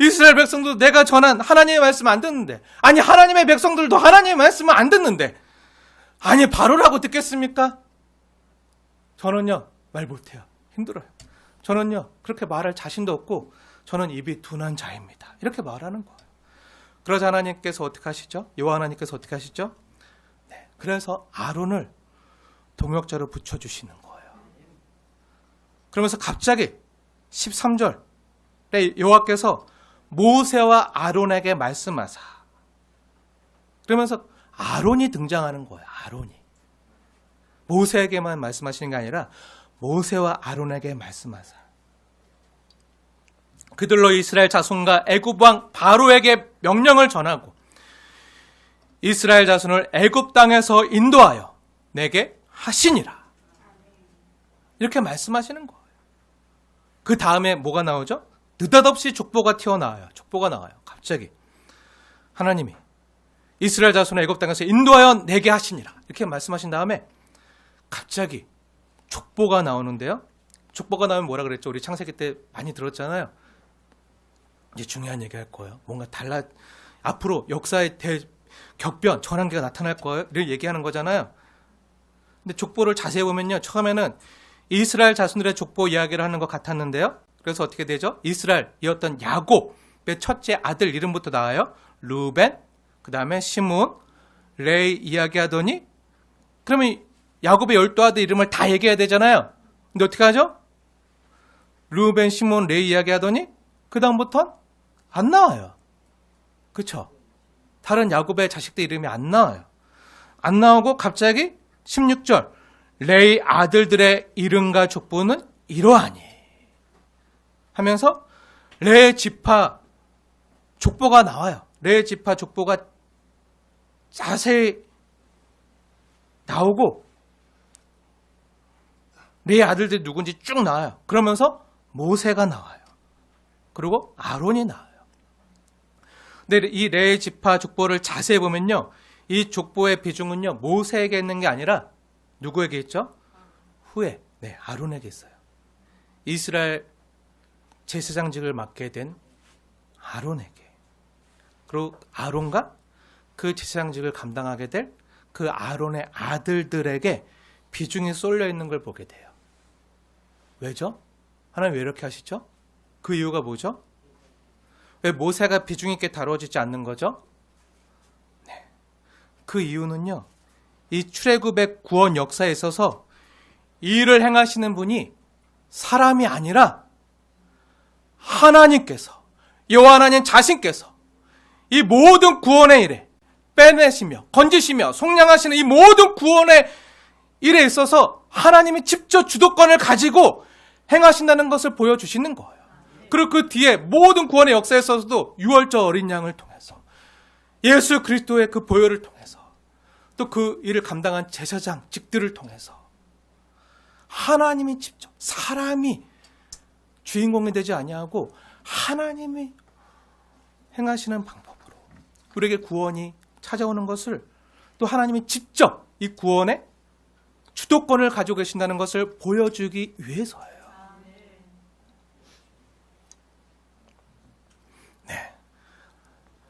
이스라엘 백성도 내가 전한 하나님의 말씀 안 듣는데, 아니 하나님의 백성들도 하나님의 말씀을 안 듣는데, 아니 바로라고 듣겠습니까? 저는요 말 못해요. 힘들어요. 저는요 그렇게 말할 자신도 없고 저는 입이 둔한 자입니다. 이렇게 말하는 거예요. 그러자 하나님께서 어떻게 하시죠? 여호와 하나님께서 어떻게 하시죠? 네, 그래서 아론을 동역자로 붙여주시는 거예요. 그러면서 갑자기 13절에 여호와께서 모세와 아론에게 말씀하사, 그러면서 아론이 등장하는 거예요. 아론이. 모세에게만 말씀하시는 게 아니라 모세와 아론에게 말씀하사 그들로 이스라엘 자손과 애굽 왕 바로에게 명령을 전하고 이스라엘 자손을 애굽 땅에서 인도하여 내게 하시니라. 이렇게 말씀하시는 거예요. 그 다음에 뭐가 나오죠? 느닷없이 족보가 튀어나와요. 족보가 나와요. 갑자기 하나님이 이스라엘 자손을 애굽 땅에서 인도하여 내게 하시니라. 이렇게 말씀하신 다음에 갑자기 족보가 나오는데요. 족보가 나오면 뭐라 그랬죠? 우리 창세기 때 많이 들었잖아요. 이제 중요한 얘기 할 거예요. 뭔가 앞으로 역사의 격변, 전환기가 나타날 거를 얘기하는 거잖아요. 근데 족보를 자세히 보면요. 처음에는 이스라엘 자손들의 족보 이야기를 하는 것 같았는데요. 그래서 어떻게 되죠? 이스라엘이었던 야곱의 첫째 아들 이름부터 나와요. 루벤, 그 다음에 시므온, 레이 이야기하더니 그러면 야곱의 12아들 이름을 다 얘기해야 되잖아요. 근데 어떻게 하죠? 루벤, 시므온, 레이 이야기하더니 그 다음부터는 안 나와요. 그렇죠? 다른 야곱의 자식들 이름이 안 나와요. 안 나오고 갑자기 16절 레이 아들들의 이름과 족보는 이러하니 하면서 레이 지파 족보가 나와요. 레이 지파 족보가 자세히 나오고 레이 아들들이 누군지 쭉 나와요. 그러면서 모세가 나와요. 그리고 아론이 나와요. 근데 이 레위 지파 족보를 자세히 보면요. 이 족보의 비중은요. 모세에게 있는 게 아니라 누구에게 있죠? 후에 아론에게 있어요. 이스라엘 제사장직을 맡게 된 아론에게. 그리고 아론과 그 제사장직을 감당하게 될 그 아론의 아들들에게 비중이 쏠려 있는 걸 보게 돼요. 왜죠? 하나님 왜 이렇게 하시죠? 그 이유가 뭐죠? 왜 모세가 비중 있게 다뤄지지 않는 거죠? 네. 그 이유는요. 이 출애굽의 구원 역사에 있어서 이 일을 행하시는 분이 사람이 아니라 하나님께서, 여호와 하나님 자신께서 이 모든 구원의 일에 빼내시며 건지시며 속량하시는 이 모든 구원의 일에 있어서 하나님이 직접 주도권을 가지고 행하신다는 것을 보여주시는 거예요. 그리고 그 뒤에 모든 구원의 역사에 있어서도 유월절 어린 양을 통해서 예수 그리스도의 그 보혈을 통해서 또 그 일을 감당한 제사장 직들을 통해서 하나님이 직접 사람이 주인공이 되지 아니하고 하나님이 행하시는 방법으로 우리에게 구원이 찾아오는 것을 또 하나님이 직접 이 구원의 주도권을 가지고 계신다는 것을 보여주기 위해서예요. 네.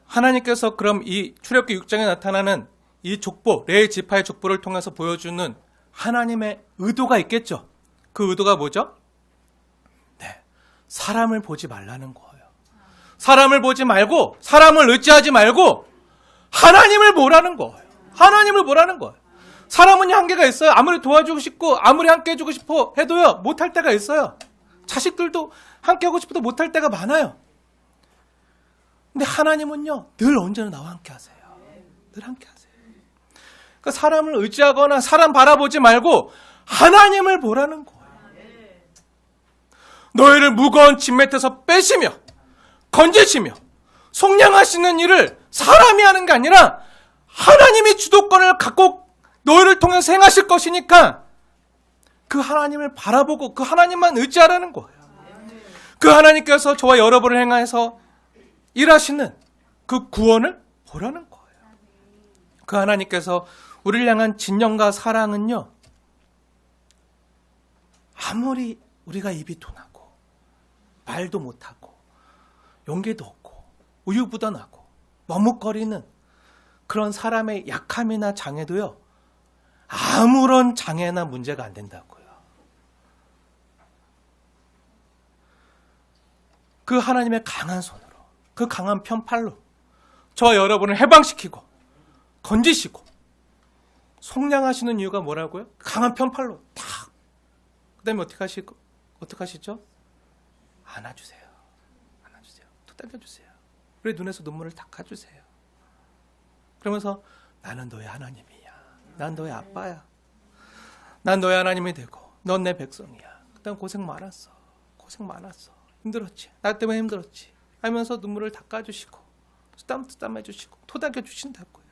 하나님께서 그럼 이 출애굽기 6장에 나타나는 이 족보, 레위 지파의 족보를 통해서 보여주는 하나님의 의도가 있겠죠. 그 의도가 뭐죠? 네. 사람을 보지 말라는 거예요. 사람을 보지 말고 사람을 의지하지 말고 하나님을 보라는 거예요. 하나님을 보라는 거예요. 사람은 한계가 있어요. 아무리 도와주고 싶고 아무리 함께 해주고 싶어 해도요. 못할 때가 있어요. 자식들도 함께 하고 싶어도 못할 때가 많아요. 근데 하나님은요. 늘 언제나 나와 함께 하세요. 늘 함께 하세요. 그러니까 사람을 의지하거나 사람 바라보지 말고 하나님을 보라는 거예요. 너희를 무거운 짐 밑에서 빼시며 건지시며 속량하시는 일을 사람이 하는 게 아니라 하나님이 주도권을 갖고 너희를 통해서 행하실 것이니까 그 하나님을 바라보고 그 하나님만 의지하라는 거예요. 그 하나님께서 저와 여러분을 행해서 일하시는 그 구원을 보라는 거예요. 그 하나님께서 우리를 향한 진정과 사랑은요. 아무리 우리가 입이 둔하고 말도 못하고 용기도 없고 우유부단하고 머뭇거리는 그런 사람의 약함이나 장애도요. 아무런 장애나 문제가 안 된다고요. 그 하나님의 강한 손으로, 그 강한 편팔로 저와 여러분을 해방시키고 건지시고 속량하시는 이유가 뭐라고요? 강한 편팔로 탁. 그 다음에 어떻게 하시죠? 안아주세요. 안아주세요. 토닥여주세요. 우리 눈에서 눈물을 닦아주세요. 그러면서 나는 너의 하나님이야. 난 너의 아빠야. 난 너의 하나님이 되고 넌 내 백성이야. 그다음 고생 많았어. 고생 많았어. 힘들었지. 나 때문에 힘들었지. 하면서 눈물을 닦아주시고 쓰담쓰담해주시고 토닥여주신다고요.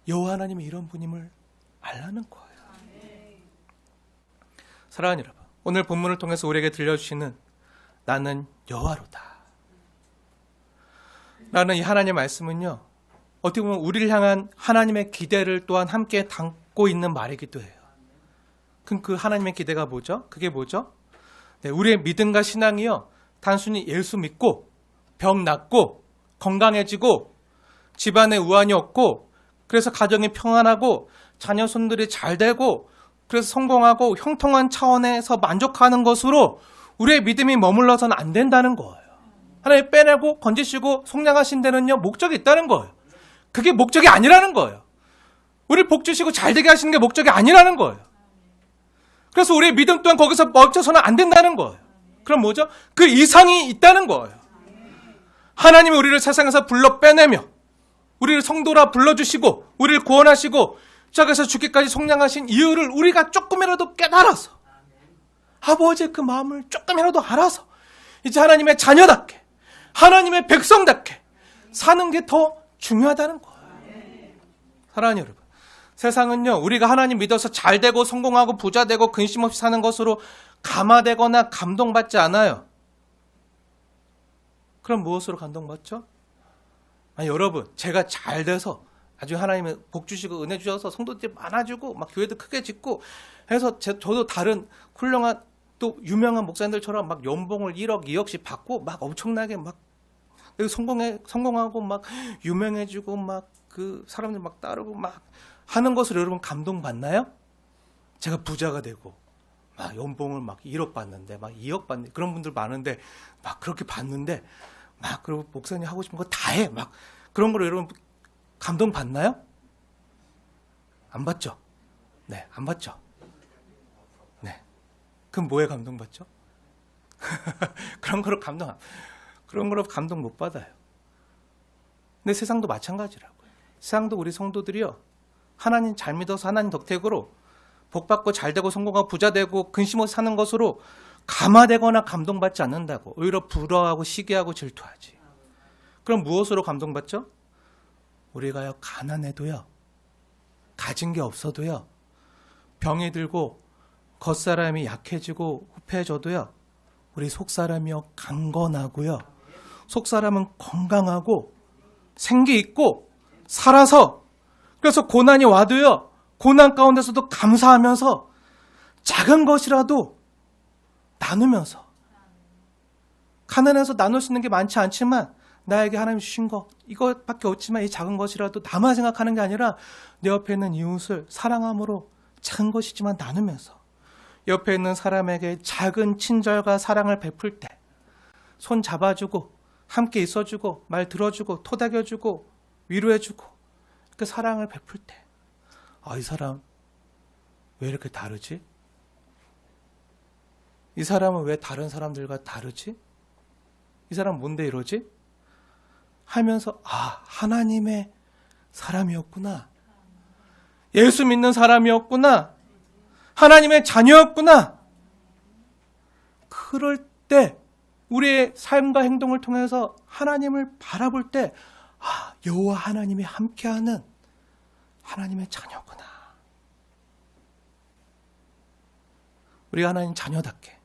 여호와 하나님이 이런 분임을 알라는 거예요. 사랑하는 여러분, 오늘 본문을 통해서 우리에게 들려주시는 나는 여호와로다 라는 이 하나님의 말씀은요, 어떻게 보면 우리를 향한 하나님의 기대를 또한 함께 담고 있는 말이기도 해요. 그럼 그 하나님의 기대가 뭐죠? 그게 뭐죠? 네, 우리의 믿음과 신앙이요, 단순히 예수 믿고 병 낫고 건강해지고 집안에 우환이 없고 그래서 가정이 평안하고 자녀 손들이 잘 되고 그래서 성공하고 형통한 차원에서 만족하는 것으로 우리의 믿음이 머물러서는 안 된다는 거예요. 하나님 빼내고 건지시고 속량하신 데는요, 목적이 있다는 거예요. 그게 목적이 아니라는 거예요. 우리 복 주시고 잘 되게 하시는 게 목적이 아니라는 거예요. 그래서 우리의 믿음 또한 거기서 멈춰서는 안 된다는 거예요. 그럼 뭐죠? 그 이상이 있다는 거예요. 하나님이 우리를 세상에서 불러 빼내며 우리를 성도라 불러주시고 우리를 구원하시고 시작해서 죽기까지 속량하신 이유를 우리가 조금이라도 깨달아서, 아버지의 그 마음을 조금이라도 알아서 이제 하나님의 자녀답게, 하나님의 백성답게 사는 게 더 중요하다는 거예요. 사랑하는 여러분, 세상은요, 우리가 하나님 믿어서 잘 되고 성공하고 부자 되고 근심 없이 사는 것으로 감화되거나 감동받지 않아요. 그럼 무엇으로 감동받죠? 아니, 여러분, 제가 잘 돼서 아주 하나님의 복 주시고 은혜 주셔서 성도들이 많아지고 막 교회도 크게 짓고 해서 저도 다른 훌륭한 또 유명한 목사님들처럼 막 연봉을 1억, 2억씩 받고 막 엄청나게 막 성공하고 막 유명해지고 막 그 사람들 막 따르고 막 하는 것으로 여러분 감동받나요? 제가 부자가 되고 막 연봉을 막 1억 받는데 막 2억 받는 그런 분들 많은데 막 그렇게 받는데 막 그리고 목사님 하고 싶은 거 다 해. 막 그런 거로 여러분 감동 받나요? 안 받죠? 네, 안 받죠? 네. 그럼 뭐에 감동 받죠? 그런 거로 감동 못 받아요. 근데 세상도 마찬가지라고요. 세상도 우리 성도들이요, 하나님 잘 믿어서 하나님 덕택으로 복 받고 잘 되고 성공하고 부자 되고 근심 없이 사는 것으로 감화되거나 감동받지 않는다고. 오히려 부러워하고 시기하고 질투하지. 그럼 무엇으로 감동받죠? 우리가요, 가난해도요, 가진 게 없어도요, 병이 들고 겉사람이 약해지고 후패해져도요, 우리 속사람이요, 강건하고요, 속사람은 건강하고 생기 있고 살아서, 그래서 고난이 와도요, 고난 가운데서도 감사하면서 작은 것이라도 나누면서, 가난해서 나눌 수 있는 게 많지 않지만 나에게 하나님 주신 거 이것밖에 없지만 이 작은 것이라도 나만 생각하는 게 아니라 내 옆에 있는 이웃을 사랑함으로 작은 것이지만 나누면서 옆에 있는 사람에게 작은 친절과 사랑을 베풀 때 손 잡아주고 함께 있어주고 말 들어주고 토닥여주고 위로해주고 그 사랑을 베풀 때, 아, 이 사람 왜 이렇게 다르지? 이 사람은 왜 다른 사람들과 다르지? 이 사람 뭔데 이러지? 하면서, 아, 하나님의 사람이었구나. 예수 믿는 사람이었구나. 하나님의 자녀였구나. 그럴 때 우리의 삶과 행동을 통해서 하나님을 바라볼 때, 아, 여호와 하나님이 함께하는 하나님의 자녀구나. 우리가 하나님 자녀답게,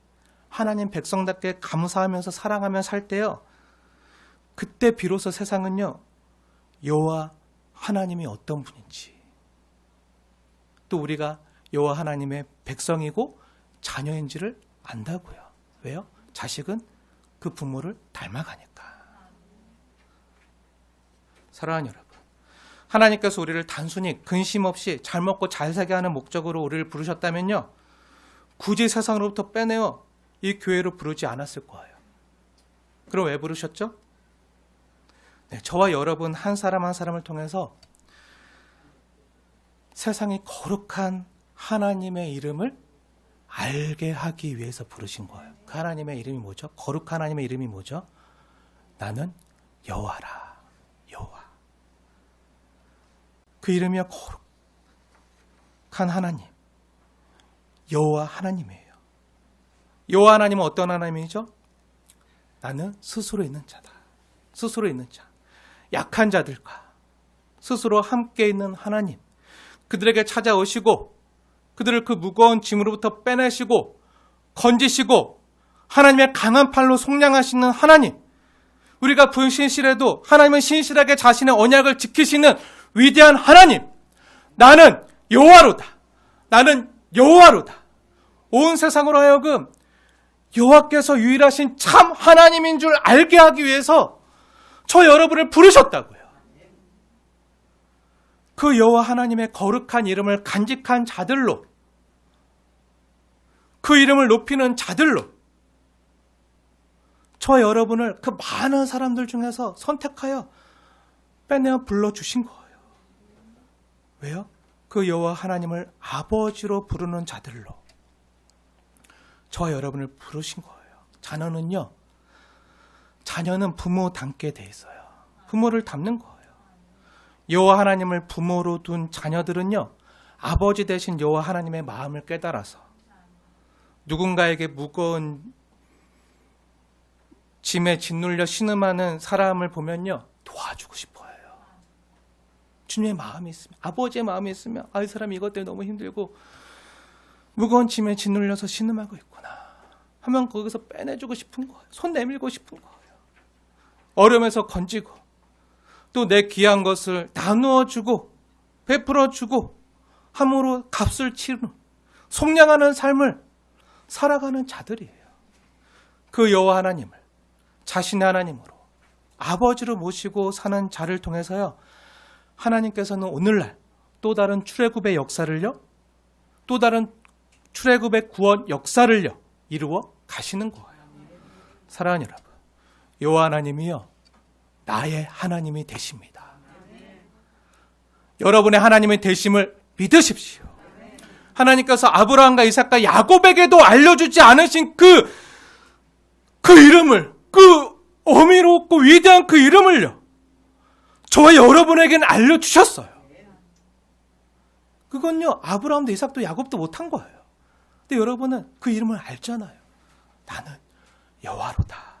하나님 백성답게 감사하면서 사랑하며 살 때요, 그때 비로소 세상은요, 여호와 하나님이 어떤 분인지, 또 우리가 여호와 하나님의 백성이고 자녀인지를 안다고요. 왜요? 자식은 그 부모를 닮아가니까. 사랑하는 여러분, 하나님께서 우리를 단순히 근심 없이 잘 먹고 잘 살게 하는 목적으로 우리를 부르셨다면요, 굳이 세상으로부터 빼내어 이 교회로 부르지 않았을 거예요. 그럼 왜 부르셨죠? 네, 저와 여러분 한 사람 한 사람을 통해서 세상의 거룩한 하나님의 이름을 알게 하기 위해서 부르신 거예요. 그 하나님의 이름이 뭐죠? 거룩한 하나님의 이름이 뭐죠? 나는 여호와라. 여호와. 그 이름이요, 거룩한 하나님. 여호와 하나님이에요. 여호와 하나님은 어떤 하나님이죠? 나는 스스로 있는 자다. 스스로 있는 자. 약한 자들과 스스로 함께 있는 하나님. 그들에게 찾아오시고 그들을 그 무거운 짐으로부터 빼내시고 건지시고 하나님의 강한 팔로 속량하시는 하나님. 우리가 불신실해도 하나님은 신실하게 자신의 언약을 지키시는 위대한 하나님. 나는 여호와로다. 나는 여호와로다. 온 세상으로 하여금 여호와께서 유일하신 참 하나님인 줄 알게 하기 위해서 저 여러분을 부르셨다고요. 그 여호와 하나님의 거룩한 이름을 간직한 자들로, 그 이름을 높이는 자들로 저 여러분을 그 많은 사람들 중에서 선택하여 빼내어 불러주신 거예요. 왜요? 그 여호와 하나님을 아버지로 부르는 자들로 저와 여러분을 부르신 거예요. 자녀는 부모 닮게 돼 있어요. 부모를 닮는 거예요. 여호와 하나님을 부모로 둔 자녀들은요, 아버지 대신 여호와 하나님의 마음을 깨달아서 누군가에게 무거운 짐에 짓눌려 신음하는 사람을 보면요, 도와주고 싶어요. 주님의 마음이 있으면, 아버지의 마음이 있으면, 이 사람이 이것 때문에 너무 힘들고 무거운 짐에 짓눌려서 신음하고 있구나 하면 거기서 빼내주고 싶은 거예요. 손 내밀고 싶은 거예요. 어려움에서 건지고 또 내 귀한 것을 나누어주고 베풀어주고 함으로 값을 치르는 속량하는 삶을 살아가는 자들이에요. 그 여호와 하나님을 자신의 하나님으로 아버지로 모시고 사는 자를 통해서요, 하나님께서는 오늘날 또 다른 출애굽의 역사를요, 또 다른 출애굽의 구원 역사를요 이루어 가시는 거예요. 사랑하는 여러분, 여호와 하나님이요 나의 하나님이 되십니다. 여러분의 하나님의 되심을 믿으십시오. 하나님께서 아브라함과 이삭과 야곱에게도 알려주지 않으신 그 이름을, 그 어미롭고 위대한 그 이름을요 저와 여러분에게는 알려주셨어요. 그건요 아브라함도 이삭도 야곱도 못한 거예요. 근데 여러분은 그 이름을 알잖아요. 나는 여호와로다.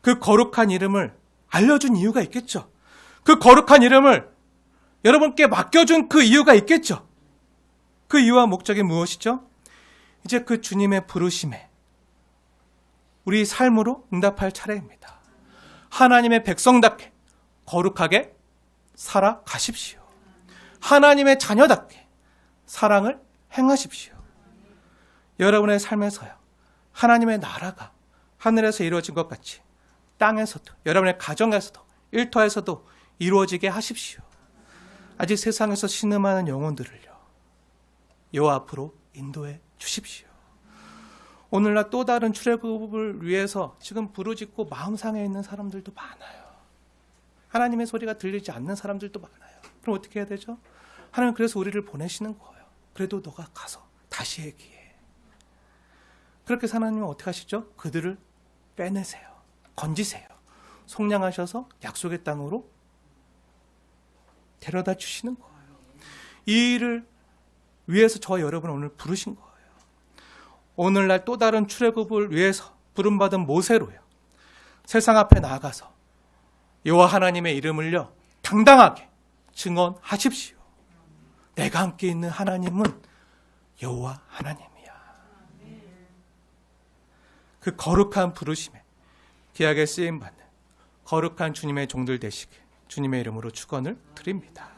그 거룩한 이름을 알려준 이유가 있겠죠. 그 거룩한 이름을 여러분께 맡겨준 그 이유가 있겠죠. 그 이유와 목적이 무엇이죠? 이제 그 주님의 부르심에 우리 삶으로 응답할 차례입니다. 하나님의 백성답게 거룩하게 살아가십시오. 하나님의 자녀답게 사랑을 행하십시오. 여러분의 삶에서요, 하나님의 나라가 하늘에서 이루어진 것 같이 땅에서도, 여러분의 가정에서도, 일터에서도 이루어지게 하십시오. 아직 세상에서 신음하는 영혼들을요 여호와 앞으로 인도해 주십시오. 오늘날 또 다른 출애굽을 위해서 지금 부르짖고 마음상에 있는 사람들도 많아요. 하나님의 소리가 들리지 않는 사람들도 많아요. 그럼 어떻게 해야 되죠? 하나님 그래서 우리를 보내시는 거예요. 그래도 너가 가서 다시 얘기해. 그렇게 하나님은 어떻게 하시죠? 그들을 빼내세요. 건지세요. 속량하셔서 약속의 땅으로 데려다 주시는 거예요. 이 일을 위해서 저와 여러분을 오늘 부르신 거예요. 오늘날 또 다른 출애굽을 위해서 부름받은 모세로요, 세상 앞에 나아가서 여호와 하나님의 이름을요 당당하게 증언하십시오. 내가 함께 있는 하나님은 여호와 하나님이야. 그 거룩한 부르심에 귀하게 쓰임받는 거룩한 주님의 종들 되시길 주님의 이름으로 축원을 드립니다.